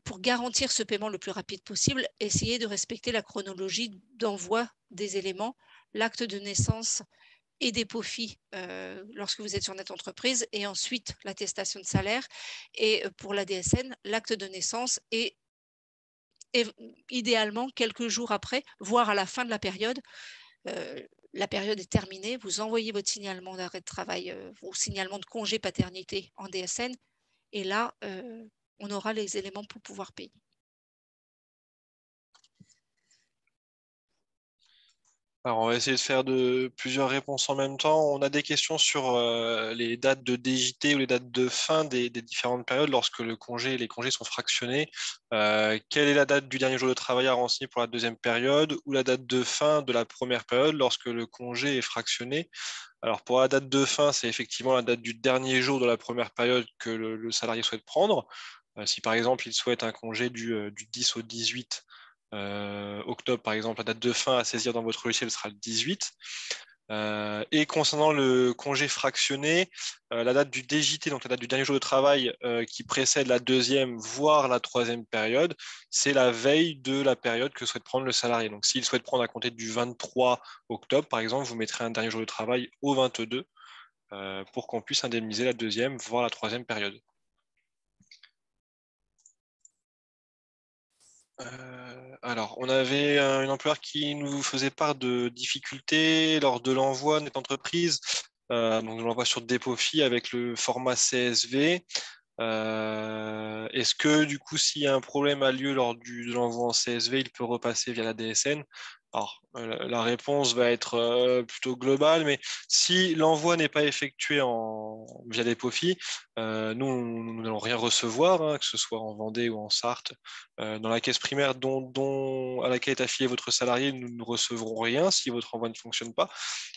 [SPEAKER 2] Pour garantir ce paiement le plus rapide possible, essayez de respecter la chronologie d'envoi des éléments, l'acte de naissance et dépôt FI lorsque vous êtes sur Net Entreprise, et ensuite l'attestation de salaire, et pour la DSN, l'acte de naissance et idéalement quelques jours après, voire à la fin de la période est terminée, vous envoyez votre signalement d'arrêt de travail ou signalement de congé paternité en DSN, et là, on aura les éléments pour pouvoir payer.
[SPEAKER 1] Alors, on va essayer de faire plusieurs réponses en même temps. On a des questions sur les dates de DJT ou les dates de fin des différentes périodes lorsque les congés sont fractionnés. Quelle est la date du dernier jour de travail à renseigner pour la deuxième période ou la date de fin de la première période lorsque le congé est fractionné? Alors, pour la date de fin, c'est effectivement la date du dernier jour de la première période que le salarié souhaite prendre. Si par exemple, il souhaite un congé du 10 au 18 octobre, par exemple, la date de fin à saisir dans votre logiciel sera le 18. Et concernant le congé fractionné, la date du DJT, donc la date du dernier jour de travail qui précède la deuxième, voire la troisième période, c'est la veille de la période que souhaite prendre le salarié. Donc s'il souhaite prendre à compter du 23 octobre, par exemple, vous mettrez un dernier jour de travail au 22 pour qu'on puisse indemniser la deuxième, voire la troisième période. Alors, on avait une employeur qui nous faisait part de difficultés lors de l'envoi de notre entreprise. Donc, on l'envoie sur dépôt FI avec le format CSV. Est-ce que, du coup, s'il y a un problème a lieu lors de l'envoi en CSV, il peut repasser via la DSN? Alors, la réponse va être plutôt globale, mais si l'envoi n'est pas effectué via des POFI, nous n'allons rien recevoir, hein, que ce soit en Vendée ou en Sarthe. Dans la caisse primaire à laquelle est affilié votre salarié, nous ne recevrons rien si votre envoi ne fonctionne pas.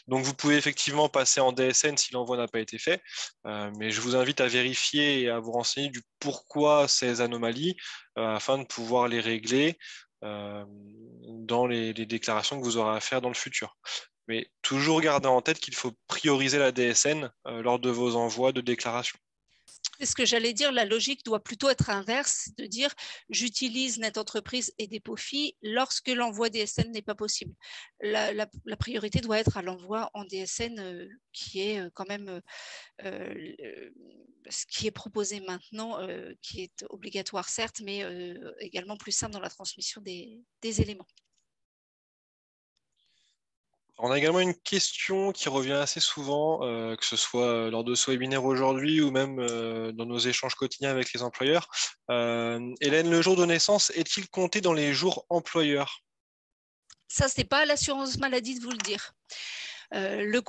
[SPEAKER 1] Donc, vous pouvez effectivement passer en DSN si l'envoi n'a pas été fait, mais je vous invite à vérifier et à vous renseigner du pourquoi ces anomalies afin de pouvoir les régler dans les déclarations que vous aurez à faire dans le futur. Mais toujours garder en tête qu'il faut prioriser la DSN lors de vos envois de déclaration.
[SPEAKER 2] C'est ce que j'allais dire, la logique doit plutôt être inverse, de dire j'utilise Net Entreprise et dépôt FI lorsque l'envoi DSN n'est pas possible. La priorité doit être à l'envoi en DSN qui est quand même ce qui est proposé maintenant, qui est obligatoire certes, mais également plus simple dans la transmission des éléments.
[SPEAKER 1] On a également une question qui revient assez souvent, que ce soit lors de ce webinaire aujourd'hui ou même dans nos échanges quotidiens avec les employeurs. Hélène, le jour de naissance est-il compté dans les jours employeurs?
[SPEAKER 2] Ça, ce n'est pas à l'assurance maladie de vous le dire. Le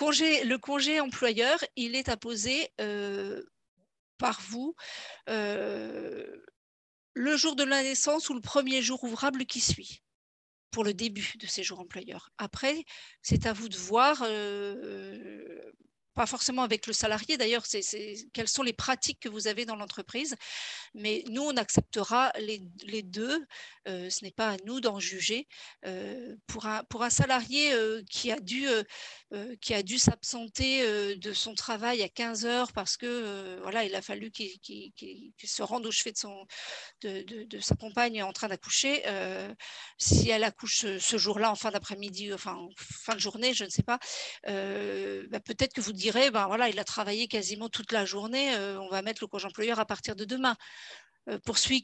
[SPEAKER 2] congé employeur, il est apposé par vous le jour de la naissance ou le premier jour ouvrable qui suit, pour le début de séjour employeur. Après, c'est à vous de voir, pas forcément avec le salarié d'ailleurs, quelles sont les pratiques que vous avez dans l'entreprise, mais nous, on acceptera les deux. Ce n'est pas à nous d'en juger. Pour un salarié qui a dû s'absenter de son travail à 15 heures parce que voilà, il a fallu qu'il se rende au chevet de sa compagne en train d'accoucher. Si elle accouche ce jour-là en fin d'après-midi, enfin en fin de journée, je ne sais pas, peut-être que vous direz, voilà, il a travaillé quasiment toute la journée, on va mettre le congé employeur à partir de demain. Pour celui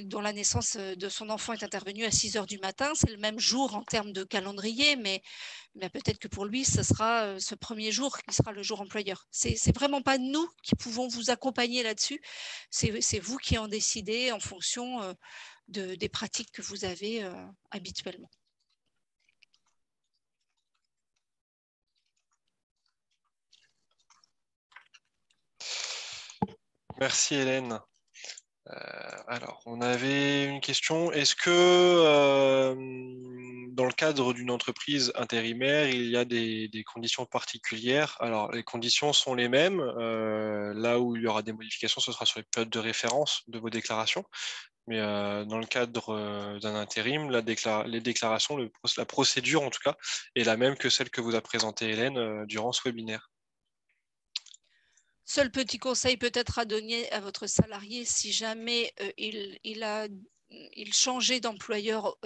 [SPEAKER 2] dont la naissance de son enfant est intervenue à 6 heures du matin, c'est le même jour en termes de calendrier, mais peut-être que pour lui, ce sera ce premier jour qui sera le jour employeur. C'est vraiment pas nous qui pouvons vous accompagner là-dessus. C'est vous qui en décidez en fonction des pratiques que vous avez habituellement.
[SPEAKER 1] Merci Hélène. Alors, on avait une question. Est-ce que dans le cadre d'une entreprise intérimaire, il y a des conditions particulières. Alors, les conditions sont les mêmes. Là où il y aura des modifications, ce sera sur les périodes de référence de vos déclarations. Mais dans le cadre d'un intérim, les déclarations, la procédure en tout cas, est la même que celle que vous a présentée Hélène durant ce webinaire.
[SPEAKER 2] Seul petit conseil peut-être à donner à votre salarié, si jamais il changeait d'employeur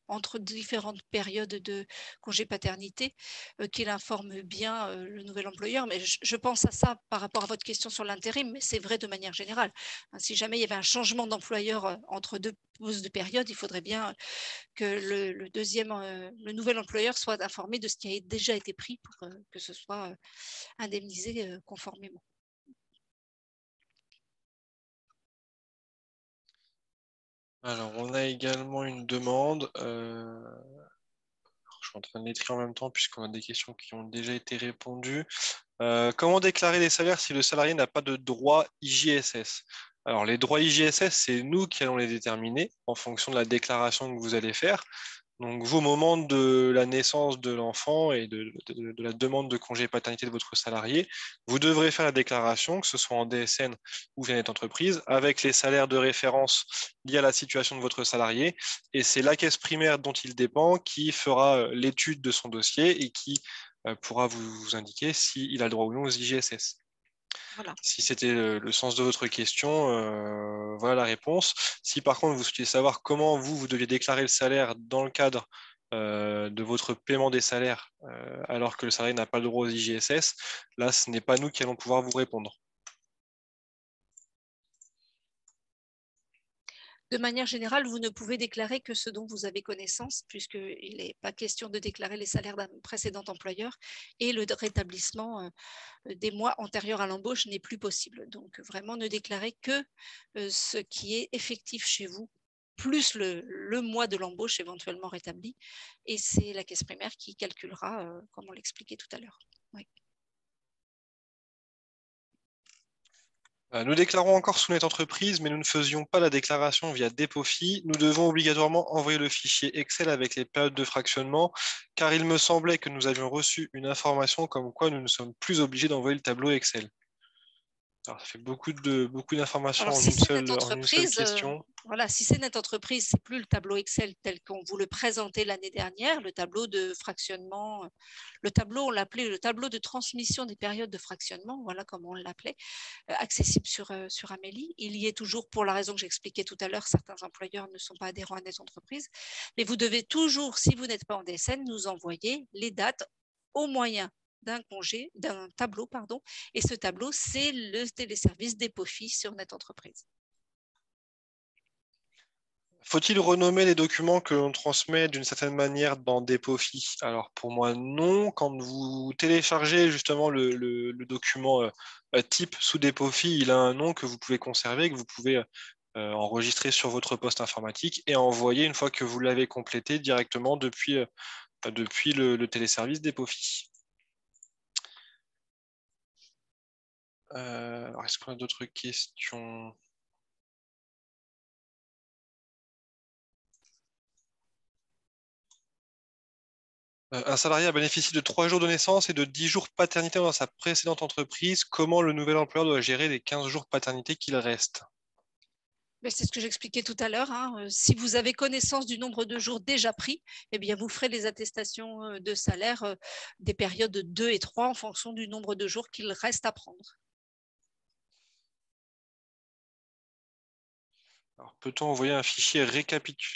[SPEAKER 2] entre différentes périodes de congé paternité, qu'il informe bien le nouvel employeur. Mais je pense à ça par rapport à votre question sur l'intérim, mais c'est vrai de manière générale. Si jamais il y avait un changement d'employeur entre deux pauses de période, il faudrait bien que le nouvel employeur soit informé de ce qui a déjà été pris pour que ce soit indemnisé conformément.
[SPEAKER 1] Alors, on a également une demande. Je suis en train de l'écrire en même temps puisqu'on a des questions qui ont déjà été répondues. Comment déclarer les salaires si le salarié n'a pas de droit IJSS? Alors, les droits IJSS, c'est nous qui allons les déterminer en fonction de la déclaration que vous allez faire. Donc, vous, au moment de la naissance de l'enfant et de la demande de congé paternité de votre salarié, vous devrez faire la déclaration, que ce soit en DSN ou via notre entreprise, avec les salaires de référence liés à la situation de votre salarié. Et c'est la caisse primaire dont il dépend qui fera l'étude de son dossier et qui pourra vous indiquer s'il a le droit ou non aux IGSS.
[SPEAKER 2] Voilà.
[SPEAKER 1] Si c'était le sens de votre question, voilà la réponse. Si par contre vous souhaitez savoir comment vous deviez déclarer le salaire dans le cadre de votre paiement des salaires alors que le salarié n'a pas le droit aux IGSS, là ce n'est pas nous qui allons pouvoir vous répondre.
[SPEAKER 2] De manière générale, vous ne pouvez déclarer que ce dont vous avez connaissance, puisqu'il n'est pas question de déclarer les salaires d'un précédent employeur et le rétablissement des mois antérieurs à l'embauche n'est plus possible. Donc, vraiment, ne déclarez que ce qui est effectif chez vous, plus le mois de l'embauche éventuellement rétabli. Et c'est la caisse primaire qui calculera, comme on l'expliquait tout à l'heure. Oui.
[SPEAKER 1] Nous déclarons encore sous notre entreprise, mais nous ne faisions pas la déclaration via Dépofi. Nous devons obligatoirement envoyer le fichier Excel avec les périodes de fractionnement, car il me semblait que nous avions reçu une information comme quoi nous ne sommes plus obligés d'envoyer le tableau Excel. Alors, ça fait beaucoup d'informations
[SPEAKER 2] Alors,
[SPEAKER 1] en
[SPEAKER 2] si c'est notre
[SPEAKER 1] en une seule
[SPEAKER 2] entreprise,
[SPEAKER 1] question.
[SPEAKER 2] voilà, si c'est notre entreprise, c'est plus le tableau Excel tel qu'on vous le présentait l'année dernière, le tableau de fractionnement, le tableau, on l'appelait le tableau de transmission des périodes de fractionnement, voilà comment on l'appelait, accessible sur Amélie. Il y est toujours, pour la raison que j'expliquais tout à l'heure, certains employeurs ne sont pas adhérents à des entreprises, mais vous devez toujours, si vous n'êtes pas en DSN, nous envoyer les dates au moyen d'un tableau, pardon, et ce tableau, c'est le téléservice Dépofi sur notre entreprise.
[SPEAKER 1] Faut-il renommer les documents que l'on transmet d'une certaine manière dans Dépofi? Alors pour moi, non. Quand vous téléchargez justement le document type sous Dépofi, il a un nom que vous pouvez conserver, que vous pouvez enregistrer sur votre poste informatique et envoyer une fois que vous l'avez complété directement depuis le téléservice Dépofi. Alors, est-ce qu'on a d'autres questions? Un salarié a bénéficié de 3 jours de naissance et de 10 jours paternité dans sa précédente entreprise. Comment le nouvel employeur doit gérer les 15 jours paternité qu'il reste?
[SPEAKER 2] C'est ce que j'expliquais tout à l'heure. Hein. Si vous avez connaissance du nombre de jours déjà pris, eh bien, vous ferez les attestations de salaire des périodes 2 et 3 en fonction du nombre de jours qu'il reste à prendre.
[SPEAKER 1] Peut-on envoyer un fichier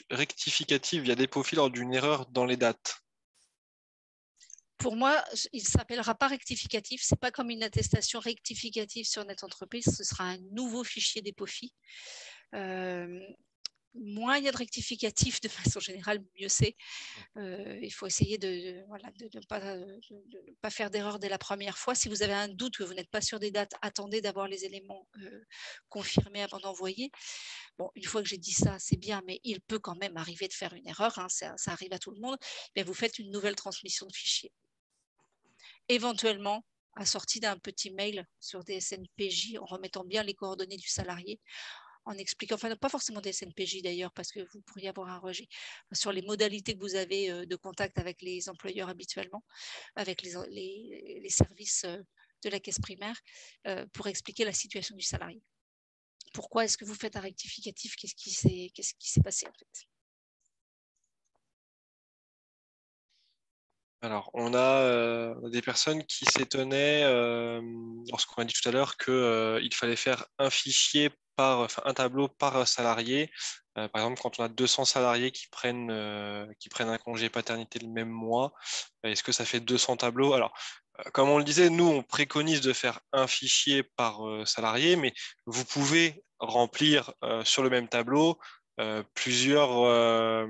[SPEAKER 1] rectificatif via Dépofi lors d'une erreur dans les dates?
[SPEAKER 2] Pour moi, il ne s'appellera pas rectificatif. Ce n'est pas comme une attestation rectificative sur notre entreprise. Ce sera un nouveau fichier Dépofi. Moins il y a de rectificatifs de façon générale, mieux c'est. Il faut essayer de ne pas faire d'erreur dès la première fois. Si vous avez un doute, que vous n'êtes pas sûr des dates, attendez d'avoir les éléments confirmés avant d'envoyer. Bon, une fois que j'ai dit ça, c'est bien, mais il peut quand même arriver de faire une erreur. Hein, ça arrive à tout le monde. Mais vous faites une nouvelle transmission de fichier. Éventuellement, assorti d'un petit mail sur DSN-PJ en remettant bien les coordonnées du salarié, en expliquant, enfin pas forcément des SNPJ d'ailleurs, parce que vous pourriez avoir un rejet, sur les modalités que vous avez de contact avec les employeurs habituellement, avec les services de la caisse primaire, pour expliquer la situation du salarié. Pourquoi est-ce que vous faites un rectificatif? Qu'est-ce qui s'est passé en fait?
[SPEAKER 1] Alors, on a des personnes qui s'étonnaient lorsqu'on a dit tout à l'heure qu'il fallait faire un fichier enfin, un tableau par salarié. Par exemple, quand on a 200 salariés qui prennent un congé paternité le même mois, est-ce que ça fait 200 tableaux? Alors, comme on le disait, nous, on préconise de faire un fichier par salarié, mais vous pouvez remplir sur le même tableau plusieurs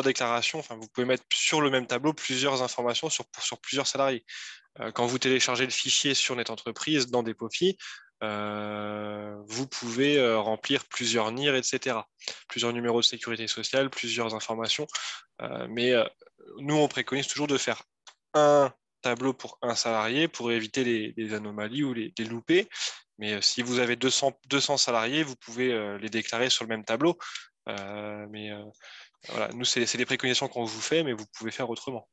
[SPEAKER 1] déclarations. Enfin, vous pouvez mettre sur le même tableau plusieurs informations sur plusieurs salariés. Quand vous téléchargez le fichier sur NetEntreprise dans Depofi, vous pouvez remplir plusieurs NIR, etc. Plusieurs numéros de sécurité sociale, plusieurs informations. Mais nous, on préconise toujours de faire un tableau pour un salarié pour éviter les anomalies ou les loupés. Mais si vous avez 200 salariés, vous pouvez les déclarer sur le même tableau. Mais voilà, nous, c'est les préconisations qu'on vous fait, mais vous pouvez faire autrement.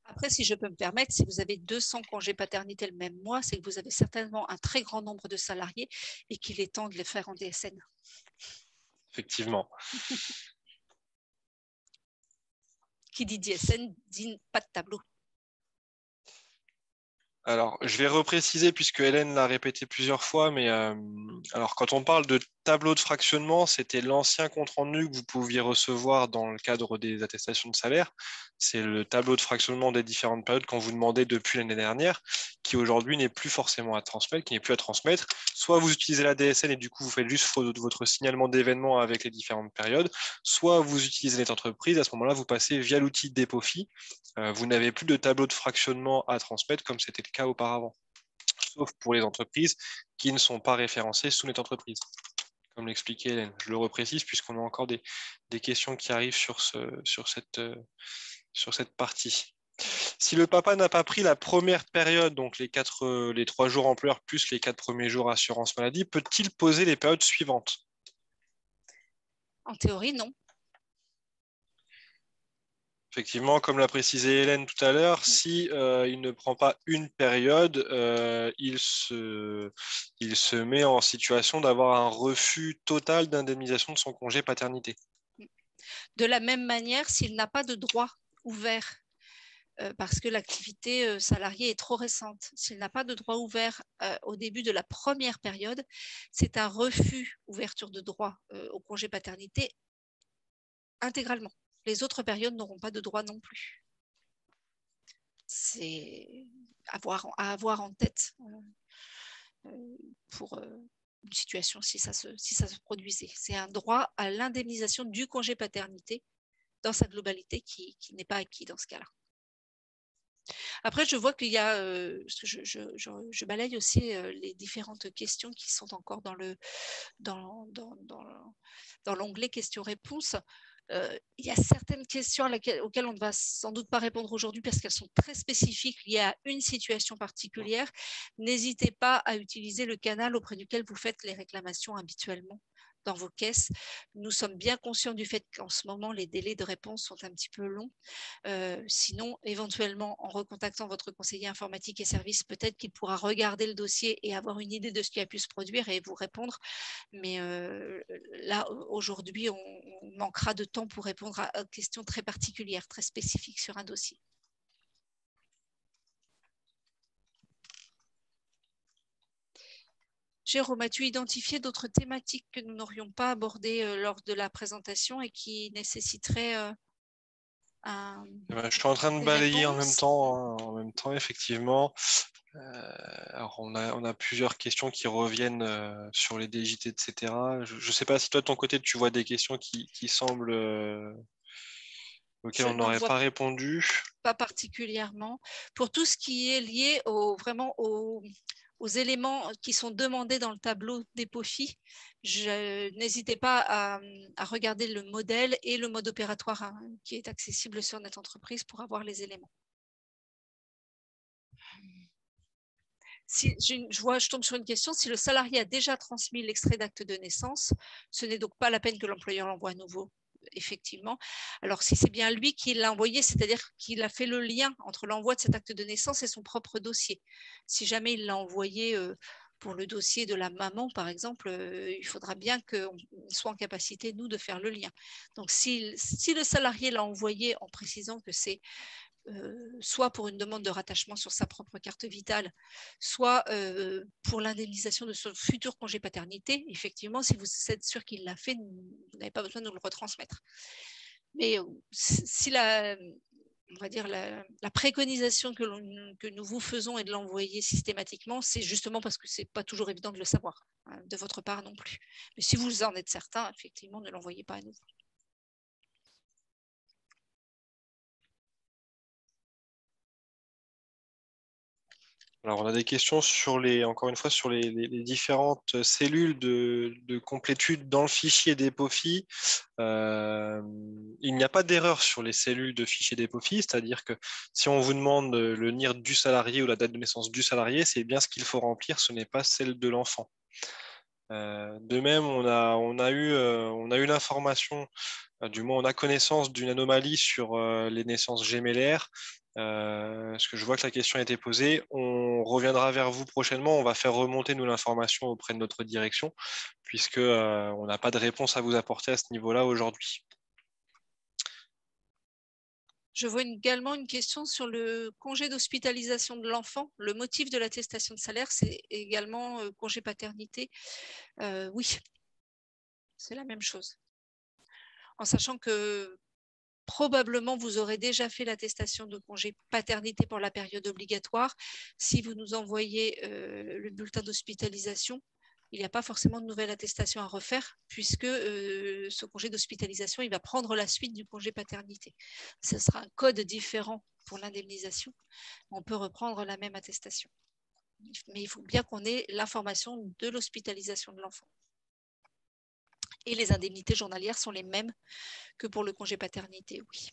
[SPEAKER 2] Après, si je peux me permettre, si vous avez 200 congés paternité le même mois, c'est que vous avez certainement un très grand nombre de salariés et qu'il est temps de les faire en DSN.
[SPEAKER 1] Effectivement.
[SPEAKER 2] Qui dit DSN dit pas de tableau.
[SPEAKER 1] Alors, je vais repréciser puisque Hélène l'a répété plusieurs fois, mais alors quand on parle de tableau de fractionnement, c'était l'ancien compte-rendu que vous pouviez recevoir dans le cadre des attestations de salaire. C'est le tableau de fractionnement des différentes périodes qu'on vous demandait depuis l'année dernière, qui aujourd'hui n'est plus forcément à transmettre, qui n'est plus à transmettre. Soit vous utilisez la DSN et du coup vous faites juste votre signalement d'événement avec les différentes périodes, soit vous utilisez NetEntreprise. À ce moment-là, vous passez via l'outil Depofi. Vous n'avez plus de tableau de fractionnement à transmettre comme c'était le cas auparavant, sauf pour les entreprises qui ne sont pas référencées sous NetEntreprise, comme l'expliquait Hélène. Je le reprécise puisqu'on a encore des questions qui arrivent sur cette partie. Si le papa n'a pas pris la première période, donc les 3 jours employeurs plus les 4 premiers jours assurance maladie, peut-il poser les périodes suivantes?
[SPEAKER 2] En théorie, non.
[SPEAKER 1] Effectivement, comme l'a précisé Hélène tout à l'heure, si il ne prend pas une période, il se met en situation d'avoir un refus total d'indemnisation de son congé paternité.
[SPEAKER 2] De la même manière, s'il n'a pas de droit ouvert parce que l'activité salariée est trop récente, s'il n'a pas de droit ouvert au début de la première période, c'est un refus ouverture de droit au congé paternité intégralement. Les autres périodes n'auront pas de droit non plus. C'est à avoir en tête pour une situation si ça se produisait. C'est un droit à l'indemnisation du congé paternité dans sa globalité qui n'est pas acquis dans ce cas-là. Après, je vois qu'il y a, je balaye aussi les différentes questions qui sont encore dans l'onglet questions-réponses. Il y a certaines questions auxquelles on ne va sans doute pas répondre aujourd'hui parce qu'elles sont très spécifiques liées à une situation particulière. N'hésitez pas à utiliser le canal auprès duquel vous faites les réclamations habituellement dans vos caisses. Nous sommes bien conscients du fait qu'en ce moment, les délais de réponse sont un petit peu longs. Sinon, éventuellement, en recontactant votre conseiller informatique et services, peut-être qu'il pourra regarder le dossier et avoir une idée de ce qui a pu se produire et vous répondre. Mais là, aujourd'hui, on manquera de temps pour répondre à une question très particulière, très spécifique sur un dossier. Jérôme, as-tu identifié d'autres thématiques que nous n'aurions pas abordées lors de la présentation et qui nécessiteraient
[SPEAKER 1] Je suis en train de balayer en même temps, effectivement. Alors on a plusieurs questions qui reviennent sur les DGT, etc. Je ne sais pas si toi, de ton côté, tu vois des questions qui semblent auxquelles on n'aurait pas répondu.
[SPEAKER 2] Pas particulièrement. Pour tout ce qui est lié vraiment aux éléments qui sont demandés dans le tableau Depofi, n'hésitez pas à regarder le modèle et le mode opératoire qui est accessible sur NetEntreprise pour avoir les éléments. je tombe sur une question. Si le salarié a déjà transmis l'extrait d'acte de naissance, ce n'est donc pas la peine que l'employeur l'envoie à nouveau. Effectivement. Alors, si c'est bien lui qui l'a envoyé, c'est-à-dire qu'il a fait le lien entre l'envoi de cet acte de naissance et son propre dossier. Si jamais il l'a envoyé pour le dossier de la maman, par exemple, il faudra bien qu'on soit en capacité, nous, de faire le lien. Donc, si le salarié l'a envoyé en précisant que c'est soit pour une demande de rattachement sur sa propre carte vitale, soit pour l'indemnisation de son futur congé paternité. Effectivement, si vous êtes sûr qu'il l'a fait, vous n'avez pas besoin de nous le retransmettre. Mais si on va dire la préconisation que nous vous faisons est de l'envoyer systématiquement, c'est justement parce que ce n'est pas toujours évident de le savoir, hein, de votre part non plus. Mais si vous en êtes certain, effectivement, ne l'envoyez pas à nous.
[SPEAKER 1] Alors, on a des questions sur encore une fois, sur les différentes cellules de complétude dans le fichier d'EPOFI. Il n'y a pas d'erreur sur les cellules de fichier d'EPOFI, c'est-à-dire que si on vous demande le NIR du salarié ou la date de naissance du salarié, c'est bien ce qu'il faut remplir, ce n'est pas celle de l'enfant. De même, on a eu l'information, du moins on a connaissance d'une anomalie sur les naissances gémellaires. Parce que je vois que la question a été posée. On reviendra vers vous prochainement. On va faire remonter nous l'information auprès de notre direction, puisque on n'a pas de réponse à vous apporter à ce niveau-là aujourd'hui.
[SPEAKER 2] Je vois également une question sur le congé d'hospitalisation de l'enfant. Le motif de l'attestation de salaire, c'est également congé paternité. Oui, c'est la même chose. En sachant que probablement, vous aurez déjà fait l'attestation de congé paternité pour la période obligatoire. Si vous nous envoyez le bulletin d'hospitalisation, il n'y a pas forcément de nouvelle attestation à refaire puisque ce congé d'hospitalisation, il va prendre la suite du congé paternité. Ce sera un code différent pour l'indemnisation. On peut reprendre la même attestation. Mais il faut bien qu'on ait l'information de l'hospitalisation de l'enfant. Et les indemnités journalières sont les mêmes que pour le congé paternité, oui.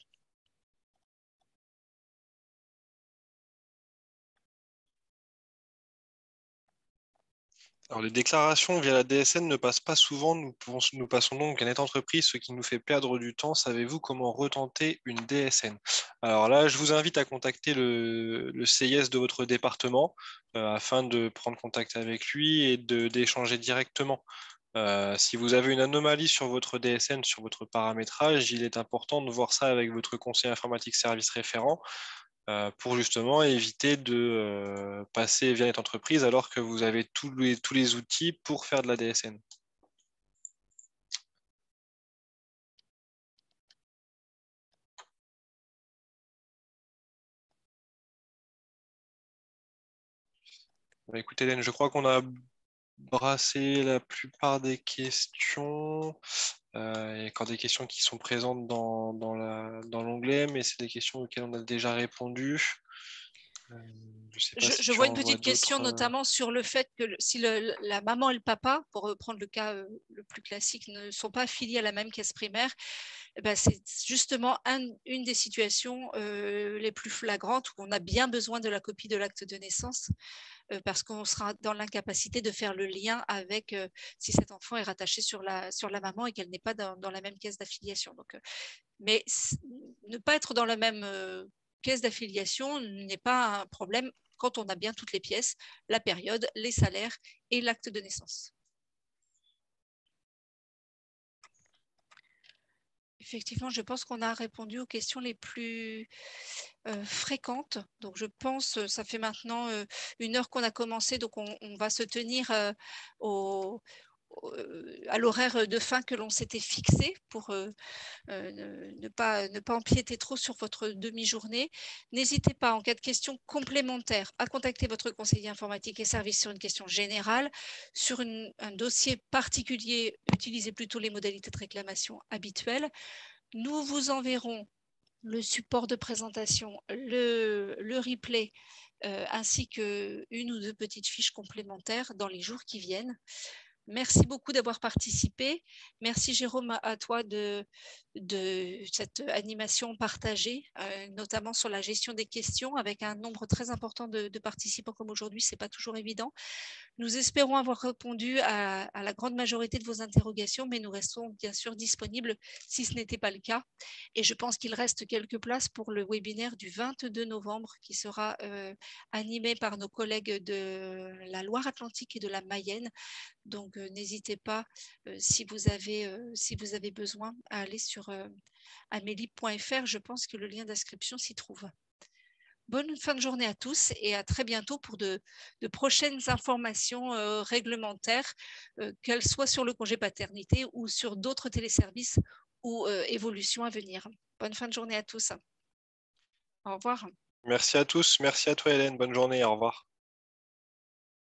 [SPEAKER 1] Alors, les déclarations via la DSN ne passent pas souvent. Nous passons donc à Net Entreprise, ce qui nous fait perdre du temps. Savez-vous comment retenter une DSN? Alors là, je vous invite à contacter le CIS de votre département afin de prendre contact avec lui et d'échanger directement. Si vous avez une anomalie sur votre DSN, sur votre paramétrage, il est important de voir ça avec votre conseiller informatique service référent pour justement éviter de passer via Net Entreprise alors que vous avez tous les outils pour faire de la DSN. Écoutez, Hélène, je crois qu'on a brassé la plupart des questions. Il y a encore des questions qui sont présentes dans l'onglet, mais c'est des questions auxquelles on a déjà répondu. Je sais pas si
[SPEAKER 2] Je
[SPEAKER 1] tu
[SPEAKER 2] vois une
[SPEAKER 1] en vois
[SPEAKER 2] petite question
[SPEAKER 1] d'autres.
[SPEAKER 2] notamment sur le fait que si la maman et le papa, pour reprendre le cas le plus classique, ne sont pas affiliés à la même caisse primaire, eh ben, c'est justement une des situations les plus flagrantes où on a bien besoin de la copie de l'acte de naissance parce qu'on sera dans l'incapacité de faire le lien avec si cet enfant est rattaché sur la maman et qu'elle n'est pas dans la même caisse d'affiliation. Donc, mais ne pas être dans la même caisse d'affiliation n'est pas un problème quand on a bien toutes les pièces, la période, les salaires et l'acte de naissance. Effectivement, je pense qu'on a répondu aux questions les plus fréquentes. Donc, je pense, ça fait maintenant 1 heure qu'on a commencé, donc on va se tenir à l'horaire de fin que l'on s'était fixé pour ne pas empiéter trop sur votre demi-journée. N'hésitez pas, en cas de question complémentaire, à contacter votre conseiller informatique et service sur une question générale. Sur un dossier particulier, utilisez plutôt les modalités de réclamation habituelles. Nous vous enverrons le support de présentation, le replay, ainsi qu'une ou 2 petites fiches complémentaires dans les jours qui viennent. Merci beaucoup d'avoir participé. Merci Jérôme à toi de cette animation partagée, notamment sur la gestion des questions avec un nombre très important de participants comme aujourd'hui, ce n'est pas toujours évident. Nous espérons avoir répondu à la grande majorité de vos interrogations, mais nous restons bien sûr disponibles si ce n'était pas le cas. Et je pense qu'il reste quelques places pour le webinaire du 22 novembre qui sera animé par nos collègues de la Loire-Atlantique et de la Mayenne. Donc, n'hésitez pas, si vous avez besoin, à aller sur amélie.fr. Je pense que le lien d'inscription s'y trouve. Bonne fin de journée à tous et à très bientôt pour de prochaines informations réglementaires, qu'elles soient sur le congé paternité ou sur d'autres téléservices ou évolutions à venir. Bonne fin de journée à tous. Au revoir.
[SPEAKER 1] Merci à tous. Merci à toi, Hélène. Bonne journée. Au revoir.